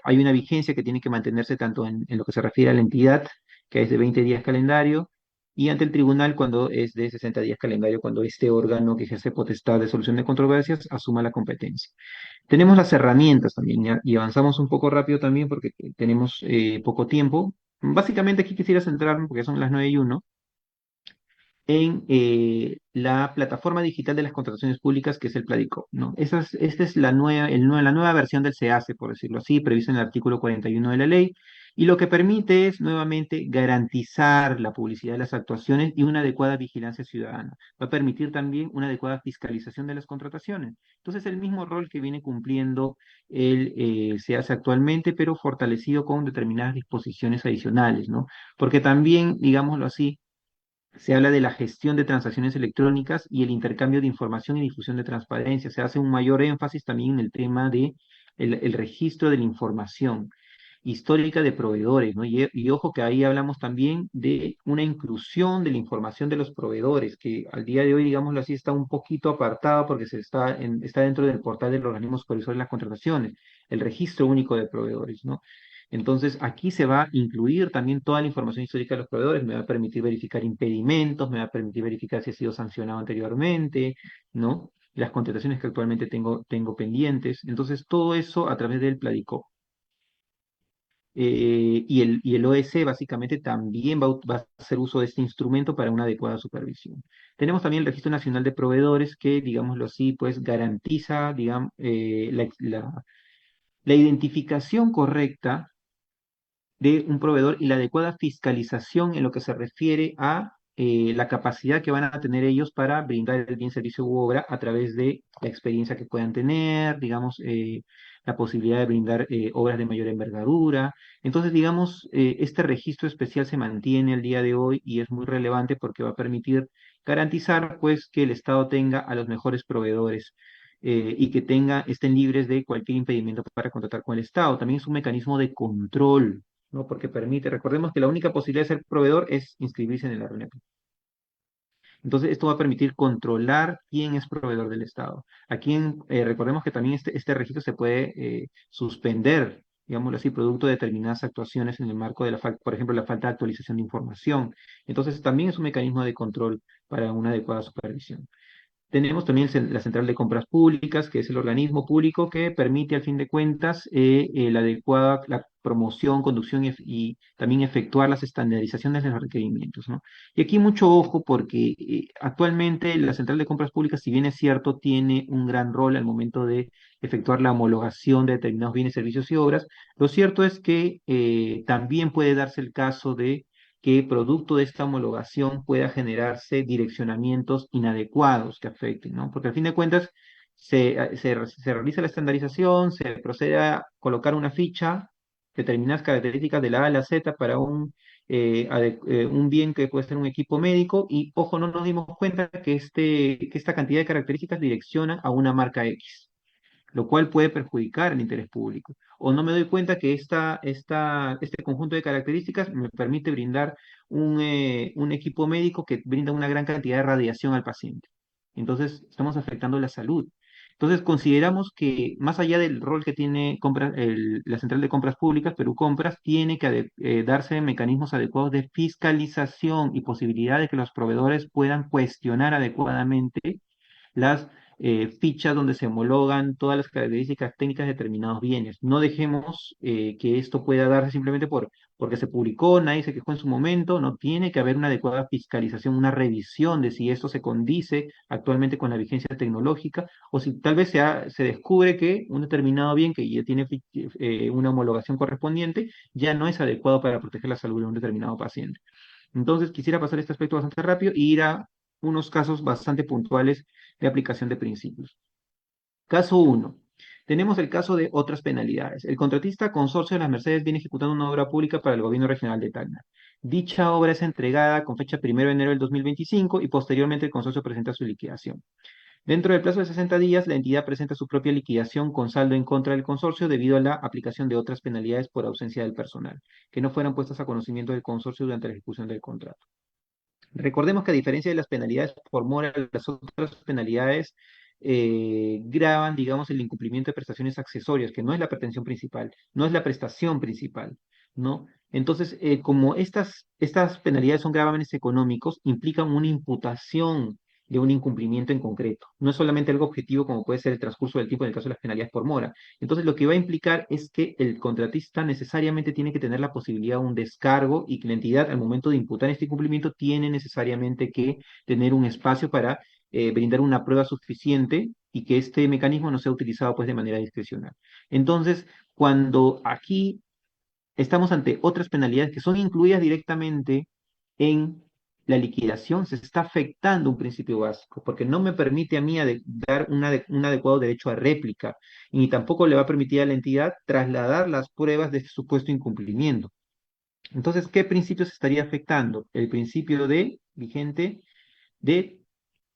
hay una vigencia que tiene que mantenerse tanto en lo que se refiere a la entidad, que es de 20 días calendario, y ante el tribunal cuando es de 60 días calendario, cuando este órgano que ejerce potestad de solución de controversias asuma la competencia. Tenemos las herramientas también, ¿ya? Y avanzamos un poco rápido también porque tenemos poco tiempo. Básicamente aquí quisiera centrarme, porque son las 9:01, en la plataforma digital de las contrataciones públicas, que es el Pladicop, ¿no? Esta es la nueva versión del SEACE, por decirlo así, prevista en el artículo 41 de la ley, y lo que permite es nuevamente garantizar la publicidad de las actuaciones y una adecuada vigilancia ciudadana. Va a permitir también una adecuada fiscalización de las contrataciones. Entonces, el mismo rol que viene cumpliendo el SEACE actualmente, pero fortalecido con determinadas disposiciones adicionales, ¿no? Porque también, digámoslo así, se habla de la gestión de transacciones electrónicas y el intercambio de información y difusión de transparencia. Se hace un mayor énfasis también en el tema de el registro de la información histórica de proveedores, ¿no? Y ojo que ahí hablamos también de una inclusión de la información de los proveedores, que al día de hoy, digámoslo así, está un poquito apartado porque está dentro del portal del organismo supervisor de las contrataciones, el registro único de proveedores, ¿no? Entonces, aquí se va a incluir también toda la información histórica de los proveedores, me va a permitir verificar impedimentos, me va a permitir verificar si ha sido sancionado anteriormente, ¿no? Las contrataciones que actualmente tengo pendientes. Entonces, todo eso a través del Pladicop. y el OS básicamente también va a hacer uso de este instrumento para una adecuada supervisión. Tenemos también el Registro Nacional de Proveedores que, digámoslo así, pues garantiza, digamos, la identificación correcta de un proveedor y la adecuada fiscalización en lo que se refiere a la capacidad que van a tener ellos para brindar el bien, servicio u obra a través de la experiencia que puedan tener, digamos, la posibilidad de brindar obras de mayor envergadura. Entonces, digamos, este registro especial se mantiene el día de hoy y es muy relevante porque va a permitir garantizar, pues, que el Estado tenga a los mejores proveedores. Y que estén libres de cualquier impedimento para contratar con el Estado. También es un mecanismo de control, ¿no? Porque permite, recordemos que la única posibilidad de ser proveedor es inscribirse en el RNP. Entonces, esto va a permitir controlar quién es proveedor del Estado. Aquí recordemos que también este registro se puede suspender, digámoslo así, producto de determinadas actuaciones en el marco de la falta, por ejemplo, la falta de actualización de información. Entonces, también es un mecanismo de control para una adecuada supervisión. Tenemos también la Central de Compras Públicas, que es el organismo público que permite, al fin de cuentas, la adecuada la promoción, conducción y también efectuar las estandarizaciones de los requerimientos, ¿no? Y aquí mucho ojo porque actualmente la Central de Compras Públicas, si bien es cierto, tiene un gran rol al momento de efectuar la homologación de determinados bienes, servicios y obras, lo cierto es que también puede darse el caso de que producto de esta homologación pueda generarse direccionamientos inadecuados que afecten, ¿no? Porque al fin de cuentas se realiza la estandarización, se procede a colocar una ficha, determinadas características de la A a la Z para un bien que puede ser un equipo médico y, ojo, no nos dimos cuenta que esta cantidad de características direcciona a una marca X, lo cual puede perjudicar el interés público. O no me doy cuenta que este conjunto de características me permite brindar un equipo médico que brinda una gran cantidad de radiación al paciente. Entonces, estamos afectando la salud. Entonces, consideramos que más allá del rol que tiene la Central de Compras Públicas, Perú Compras, tiene que darse mecanismos adecuados de fiscalización y posibilidad de que los proveedores puedan cuestionar adecuadamente las fichas donde se homologan todas las características técnicas de determinados bienes. No dejemos que esto pueda darse simplemente porque se publicó, nadie se quejó en su momento, no tiene que haber una adecuada fiscalización, una revisión de si esto se condice actualmente con la vigencia tecnológica o si tal vez se descubre que un determinado bien que ya tiene una homologación correspondiente ya no es adecuado para proteger la salud de un determinado paciente. Entonces, quisiera pasar este aspecto bastante rápido y ir a unos casos bastante puntuales de aplicación de principios. Caso uno. Tenemos el caso de otras penalidades. El contratista Consorcio de las Mercedes viene ejecutando una obra pública para el Gobierno Regional de Tacna. Dicha obra es entregada con fecha 1 de enero del 2025 y posteriormente el consorcio presenta su liquidación. Dentro del plazo de 60 días, la entidad presenta su propia liquidación con saldo en contra del consorcio debido a la aplicación de otras penalidades por ausencia del personal, que no fueran puestas a conocimiento del consorcio durante la ejecución del contrato. Recordemos que a diferencia de las penalidades por mora, las otras penalidades gravan, digamos, el incumplimiento de prestaciones accesorias, que no es la pretensión principal, no es la prestación principal, ¿no? Entonces, como estas penalidades son gravámenes económicos, implican una imputación de un incumplimiento en concreto. No es solamente algo objetivo como puede ser el transcurso del tiempo en el caso de las penalidades por mora. Entonces, lo que va a implicar es que el contratista necesariamente tiene que tener la posibilidad de un descargo y que la entidad, al momento de imputar este incumplimiento, tiene necesariamente que tener un espacio para brindar una prueba suficiente y que este mecanismo no sea utilizado pues de manera discrecional. Entonces, cuando aquí estamos ante otras penalidades que son incluidas directamente en la liquidación, se está afectando un principio básico, porque no me permite a mí dar un adecuado derecho a réplica, y ni tampoco le va a permitir a la entidad trasladar las pruebas de este supuesto incumplimiento. Entonces, ¿qué principio se estaría afectando? El principio de vigente de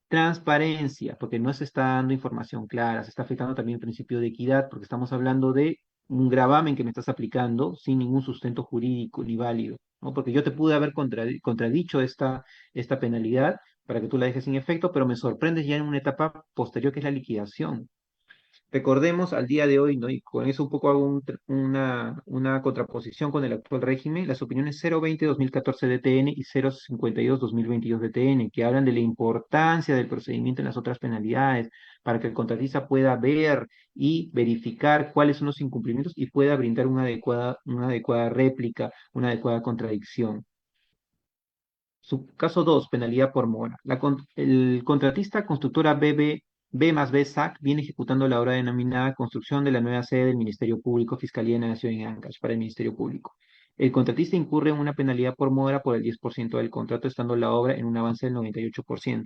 transparencia, porque no se está dando información clara, se está afectando también el principio de equidad, porque estamos hablando de un gravamen que me estás aplicando sin ningún sustento jurídico ni válido, ¿no? Porque yo te pude haber contradicho esta penalidad para que tú la dejes sin efecto, pero me sorprendes ya en una etapa posterior que es la liquidación. Recordemos al día de hoy, ¿no? Y con eso un poco hago una contraposición con el actual régimen, las opiniones 020-2014 de TN y 052-2022 de TN, que hablan de la importancia del procedimiento en las otras penalidades, para que el contratista pueda ver y verificar cuáles son los incumplimientos y pueda brindar una adecuada réplica, una adecuada contradicción. Caso 2, penalidad por mora. El contratista constructora B más B SAC viene ejecutando la obra denominada construcción de la nueva sede del Ministerio Público, Fiscalía de la Nación en Ancash, para el Ministerio Público. El contratista incurre en una penalidad por mora por el 10% del contrato, estando la obra en un avance del 98%.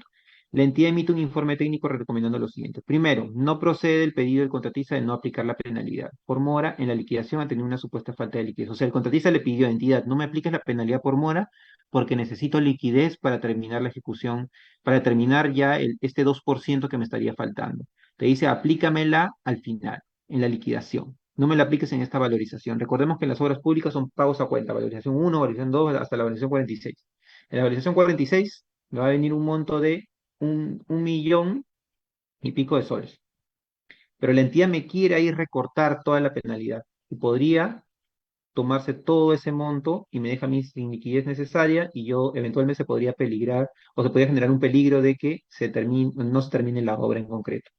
La entidad emite un informe técnico recomendando lo siguiente. Primero, no procede el pedido del contratista de no aplicar la penalidad por mora en la liquidación a tener una supuesta falta de liquidez. O sea, el contratista le pidió a entidad, no me apliques la penalidad por mora porque necesito liquidez para terminar la ejecución, para terminar ya este 2% que me estaría faltando. Te dice, aplícamela al final, en la liquidación. No me la apliques en esta valorización. Recordemos que en las obras públicas son pagos a cuenta, valorización 1, valorización 2, hasta la valorización 46. En la valorización 46 me va a venir un monto de un millón y pico de soles. Pero la entidad me quiere ahí recortar toda la penalidad y podría tomarse todo ese monto y me deja a mí sin liquidez necesaria y yo eventualmente se podría peligrar o se podría generar un peligro de que no se termine la obra en concreto.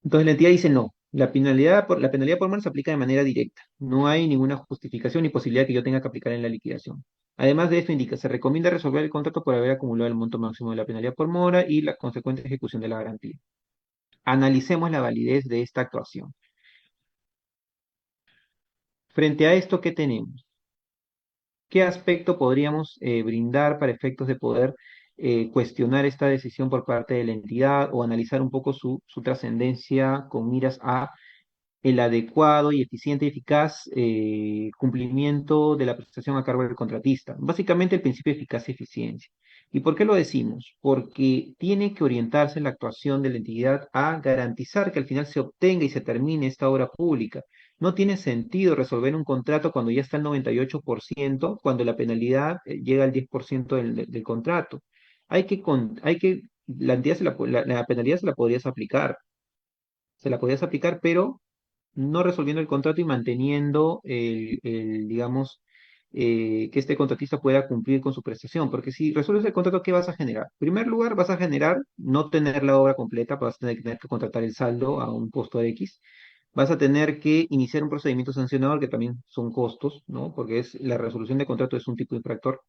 Entonces la entidad dice no, la penalidad por mano se aplica de manera directa, no hay ninguna justificación ni posibilidad que yo tenga que aplicar en la liquidación. Además de esto indica, se recomienda resolver el contrato por haber acumulado el monto máximo de la penalidad por mora y la consecuente ejecución de la garantía. Analicemos la validez de esta actuación. Frente a esto, ¿qué tenemos? ¿Qué aspecto podríamos brindar para efectos de poder cuestionar esta decisión por parte de la entidad o analizar un poco su trascendencia con miras a el adecuado y eficiente y eficaz cumplimiento de la prestación a cargo del contratista? Básicamente el principio de eficacia y eficiencia. ¿Y por qué lo decimos? Porque tiene que orientarse la actuación de la entidad a garantizar que al final se obtenga y se termine esta obra pública. No tiene sentido resolver un contrato cuando ya está el 98%, cuando la penalidad llega al 10% del contrato. La entidad la penalidad se la podrías aplicar, pero no resolviendo el contrato y manteniendo digamos, que este contratista pueda cumplir con su prestación. Porque si resuelves el contrato, ¿qué vas a generar? En primer lugar, vas a generar no tener la obra completa, vas a tener que contratar el saldo a un costo X. Vas a tener que iniciar un procedimiento sancionador, que también son costos, ¿no? Porque la resolución de contrato es un tipo de infractor.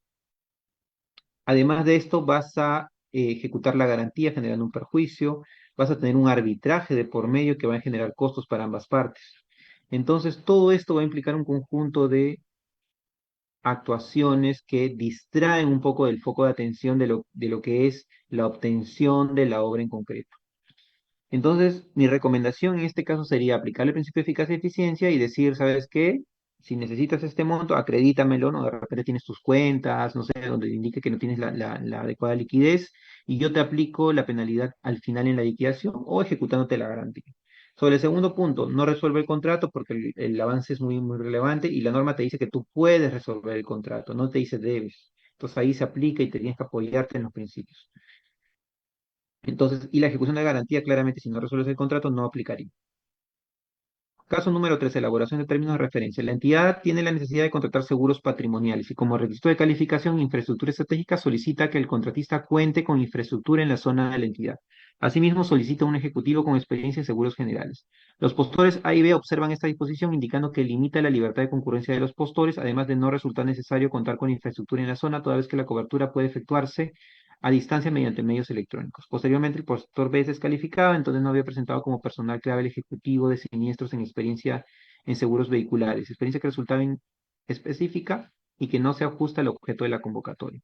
Además de esto, vas a ejecutar la garantía generando un perjuicio, vas a tener un arbitraje de por medio que va a generar costos para ambas partes. Entonces, todo esto va a implicar un conjunto de actuaciones que distraen un poco del foco de atención de lo que es la obtención de la obra en concreto. Entonces, mi recomendación en este caso sería aplicar el principio de eficacia y eficiencia y decir, ¿sabes qué? Si necesitas este monto, acredítamelo, ¿no? De repente tienes tus cuentas, no sé, donde indique que no tienes la adecuada liquidez y yo te aplico la penalidad al final en la liquidación o ejecutándote la garantía. Sobre el segundo punto, no resuelve el contrato porque el avance es muy, muy relevante y la norma te dice que tú puedes resolver el contrato, no te dice debes. Entonces ahí se aplica y te tienes que apoyarte en los principios. Entonces, y la ejecución de garantía, claramente, si no resuelves el contrato, no aplicaría. Caso número 3, elaboración de términos de referencia. La entidad tiene la necesidad de contratar seguros patrimoniales y como requisito de calificación, infraestructura estratégica solicita que el contratista cuente con infraestructura en la zona de la entidad. Asimismo, solicita un ejecutivo con experiencia en seguros generales. Los postores A y B observan esta disposición indicando que limita la libertad de concurrencia de los postores, además de no resultar necesario contar con infraestructura en la zona, toda vez que la cobertura puede efectuarse a distancia mediante medios electrónicos. Posteriormente, el postor B es descalificado, entonces no había presentado como personal clave el ejecutivo de siniestros en experiencia en seguros vehiculares, experiencia que resultaba específica y que no se ajusta al objeto de la convocatoria.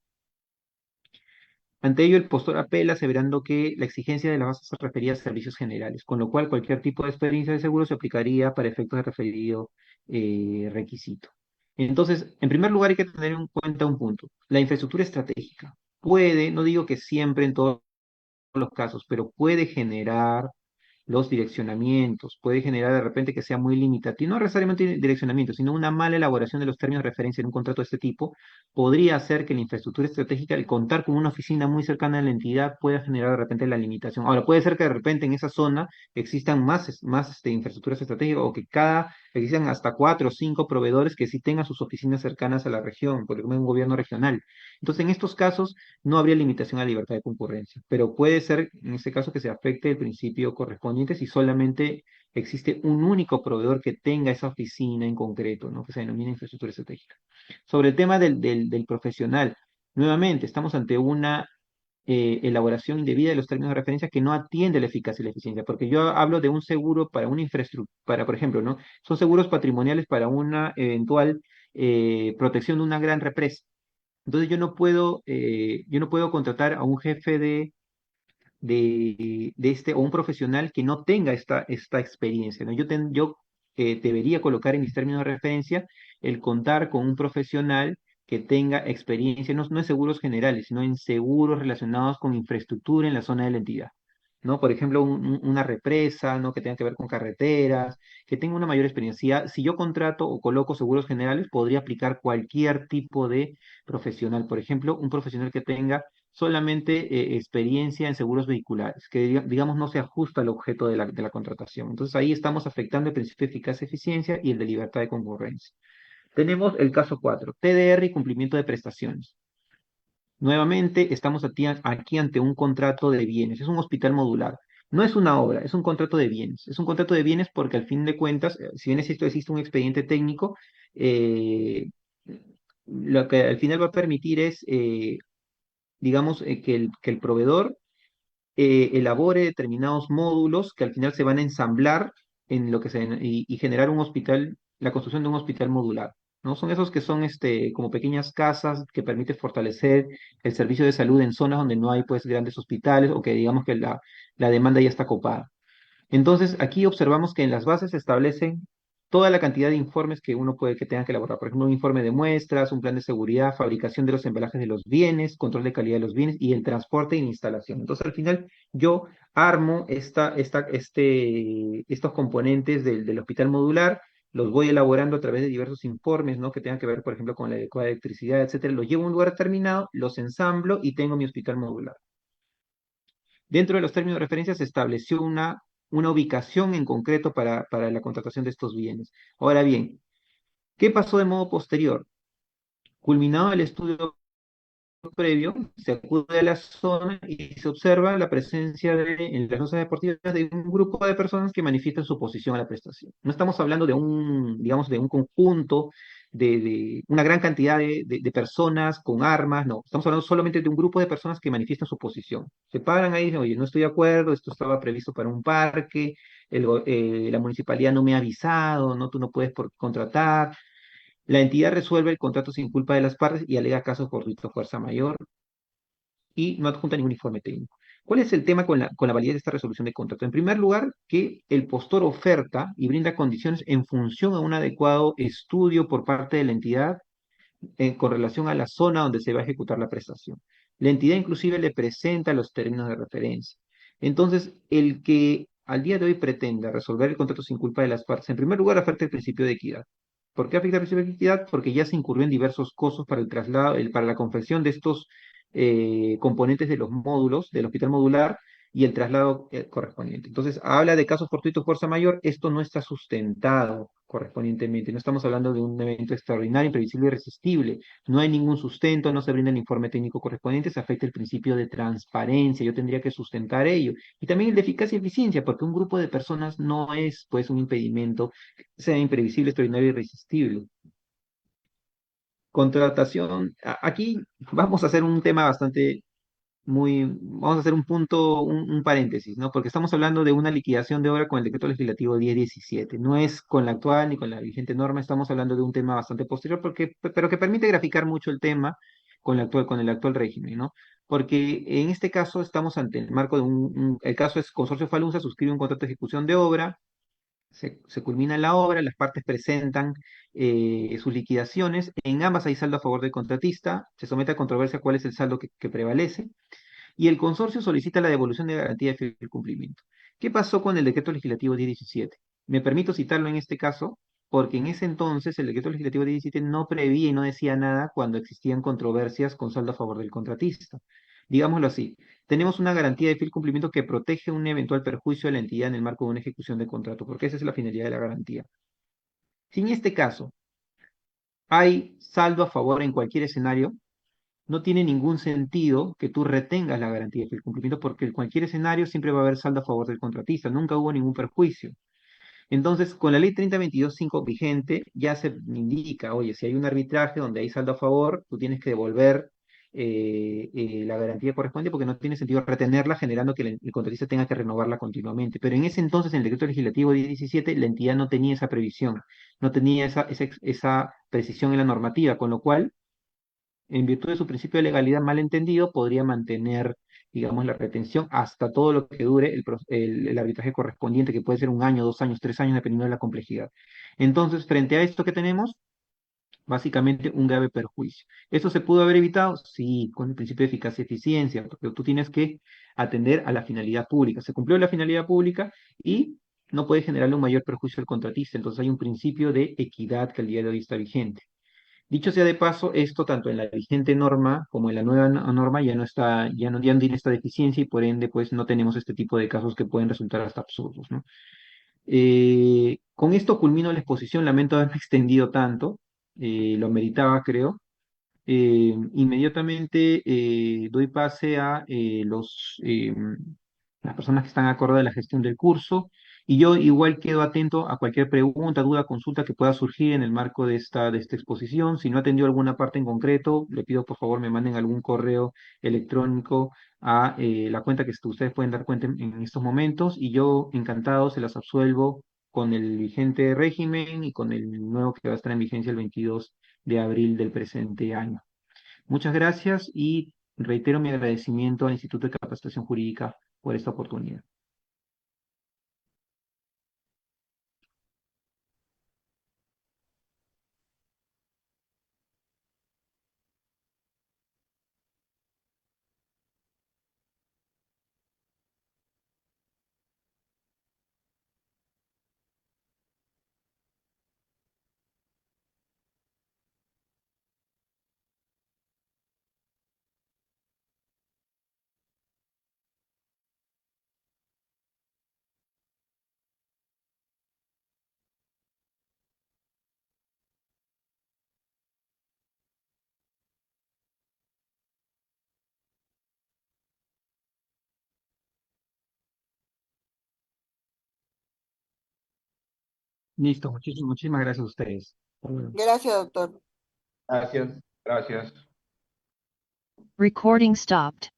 Ante ello, el postor apela aseverando que la exigencia de la base se refería a servicios generales, con lo cual cualquier tipo de experiencia de seguro se aplicaría para efectos de referido requisito. Entonces, en primer lugar, hay que tener en cuenta un punto. La infraestructura estratégica puede, no digo que siempre en todos los casos, pero puede generar los direccionamientos, puede generar de repente que sea muy limitativo, no necesariamente direccionamiento, sino una mala elaboración de los términos de referencia en un contrato de este tipo, podría hacer que la infraestructura estratégica, al contar con una oficina muy cercana a la entidad, pueda generar de repente la limitación. Ahora, puede ser que de repente en esa zona existan más infraestructuras estratégicas o que existan hasta 4 o 5 proveedores que sí tengan sus oficinas cercanas a la región, por ejemplo, un gobierno regional. Entonces, en estos casos no habría limitación a la libertad de concurrencia, pero puede ser en este caso que se afecte el principio correspondiente si solamente existe un único proveedor que tenga esa oficina en concreto, ¿no? Que se denomina infraestructura estratégica. Sobre el tema del profesional, nuevamente estamos ante una elaboración indebida de los términos de referencia que no atiende la eficacia y la eficiencia, porque yo hablo de un seguro para una infraestructura, por ejemplo, ¿no? Son seguros patrimoniales para una eventual protección de una gran represa. Entonces yo no puedo contratar a un jefe o un profesional que no tenga esta experiencia, ¿no? Yo debería colocar en mis términos de referencia el contar con un profesional que tenga experiencia, no en seguros generales, sino en seguros relacionados con infraestructura en la zona de la entidad. ¿No? Por ejemplo, una represa, ¿no? Que tenga que ver con carreteras, que tenga una mayor experiencia. Si yo contrato o coloco seguros generales, podría aplicar cualquier tipo de profesional. Por ejemplo, un profesional que tenga solamente experiencia en seguros vehiculares, que digamos no se ajusta al objeto de la contratación. Entonces ahí estamos afectando el principio de eficacia y eficiencia y el de libertad de concurrencia. Tenemos el caso 4, TDR y cumplimiento de prestaciones. Nuevamente estamos aquí ante un contrato de bienes, es un hospital modular. No es una obra, es un contrato de bienes. Es un contrato de bienes porque al fin de cuentas, si bien existe un expediente técnico, eh, lo que al final va a permitir es digamos, que el proveedor elabore determinados módulos que al final se van a ensamblar y generar un hospital, la construcción de un hospital modular. ¿No? Son esos que son como pequeñas casas que permiten fortalecer el servicio de salud en zonas donde no hay pues grandes hospitales o que digamos que la demanda ya está copada. Entonces, aquí observamos que en las bases se establecen toda la cantidad de informes que uno puede que tenga que elaborar. Por ejemplo, un informe de muestras, un plan de seguridad, fabricación de los embalajes de los bienes, control de calidad de los bienes y el transporte e instalación. Entonces, al final, yo armo estos componentes del hospital modular, los voy elaborando a través de diversos informes, ¿no? Que tengan que ver, por ejemplo, con la adecuada electricidad, etcétera. Los llevo a un lugar determinado, los ensamblo y tengo mi hospital modular. Dentro de los términos de referencia se estableció una ubicación en concreto para la contratación de estos bienes. Ahora bien, ¿qué pasó de modo posterior? Culminado el estudio previo, se acude a la zona y se observa la presencia en las zonas deportivas de un grupo de personas que manifiestan su oposición a la prestación. No estamos hablando digamos, de un conjunto, de una gran cantidad de personas con armas, no, estamos hablando solamente de un grupo de personas que manifiestan su oposición. Se paran ahí y dicen, oye, no estoy de acuerdo, esto estaba previsto para un parque, la municipalidad no me ha avisado, no, tú no puedes contratar. La entidad resuelve el contrato sin culpa de las partes y alega caso fortuito fuerza mayor y no adjunta ningún informe técnico. ¿Cuál es el tema con la validez de esta resolución de contrato? En primer lugar, que el postor oferta y brinda condiciones en función a un adecuado estudio por parte de la entidad con relación a la zona donde se va a ejecutar la prestación. La entidad inclusive le presenta los términos de referencia. Entonces, el que al día de hoy pretenda resolver el contrato sin culpa de las partes, en primer lugar, afecta el principio de equidad. ¿Por qué afecta el principio de equidad? Porque ya se incurrió en diversos costos para el traslado, para la confección de estos componentes de los módulos del hospital modular y el traslado correspondiente. Entonces, habla de casos fortuitos, fuerza mayor, esto no está sustentado correspondientemente. No estamos hablando de un evento extraordinario, imprevisible y irresistible. No hay ningún sustento, no se brinda el informe técnico correspondiente, se afecta el principio de transparencia. Yo tendría que sustentar ello. Y también el de eficacia y eficiencia, porque un grupo de personas no es pues un impedimento, sea imprevisible, extraordinario y irresistible. Contratación. Aquí vamos a hacer un tema vamos a hacer un punto, un paréntesis, ¿no? Porque estamos hablando de una liquidación de obra con el decreto legislativo 1017. No es con la actual ni con la vigente norma, estamos hablando de un tema bastante posterior, pero que permite graficar mucho el tema con el actual régimen, ¿no? Porque en este caso estamos ante el marco el caso es Consorcio Falunza suscribe un contrato de ejecución de obra, se culmina la obra, las partes presentan sus liquidaciones, en ambas hay saldo a favor del contratista, se somete a controversia cuál es el saldo que prevalece, y el consorcio solicita la devolución de garantía de fiel cumplimiento. ¿Qué pasó con el decreto legislativo 1017? Me permito citarlo en este caso porque en ese entonces el decreto legislativo 1017 no preveía y no decía nada cuando existían controversias con saldo a favor del contratista. Digámoslo así, tenemos una garantía de fiel cumplimiento que protege un eventual perjuicio de la entidad en el marco de una ejecución de contrato, porque esa es la finalidad de la garantía. Si en este caso hay saldo a favor en cualquier escenario, no tiene ningún sentido que tú retengas la garantía de fiel cumplimiento porque en cualquier escenario siempre va a haber saldo a favor del contratista, nunca hubo ningún perjuicio. Entonces, con la ley 3022.5 vigente, ya se indica, oye, si hay un arbitraje donde hay saldo a favor, tú tienes que devolver la garantía correspondiente porque no tiene sentido retenerla, generando que el contratista tenga que renovarla continuamente. Pero en ese entonces, en el decreto legislativo 1017, la entidad no tenía esa previsión, no tenía esa precisión en la normativa, con lo cual en virtud de su principio de legalidad mal entendido, podría mantener, digamos, la retención hasta todo lo que dure el arbitraje correspondiente, que puede ser un año, 2 años, 3 años, dependiendo de la complejidad. Entonces, frente a esto que tenemos, básicamente un grave perjuicio. ¿Esto se pudo haber evitado? Sí, con el principio de eficacia y eficiencia, porque tú tienes que atender a la finalidad pública. Se cumplió la finalidad pública y no puede generarle un mayor perjuicio al contratista. Entonces hay un principio de equidad que al día de hoy está vigente. Dicho sea de paso, esto tanto en la vigente norma como en la nueva norma ya no está, ya no tiene esta deficiencia y por ende pues no tenemos este tipo de casos que pueden resultar hasta absurdos, ¿no? Con esto culmino la exposición, lamento haberme extendido tanto, lo meritaba creo. Inmediatamente doy pase a las personas que están a cargo de la gestión del curso y yo igual quedo atento a cualquier pregunta, duda, consulta que pueda surgir en el marco de esta exposición. Si no atendió alguna parte en concreto, le pido por favor me manden algún correo electrónico a la cuenta que ustedes pueden dar cuenta en estos momentos y yo encantado se las absuelvo con el vigente régimen y con el nuevo que va a estar en vigencia el 22 de abril del presente año. Muchas gracias y reitero mi agradecimiento al Instituto de Capacitación Jurídica por esta oportunidad. Listo, muchísimas gracias a ustedes. Hasta luego. Gracias, doctor. Gracias, gracias. Recording stopped.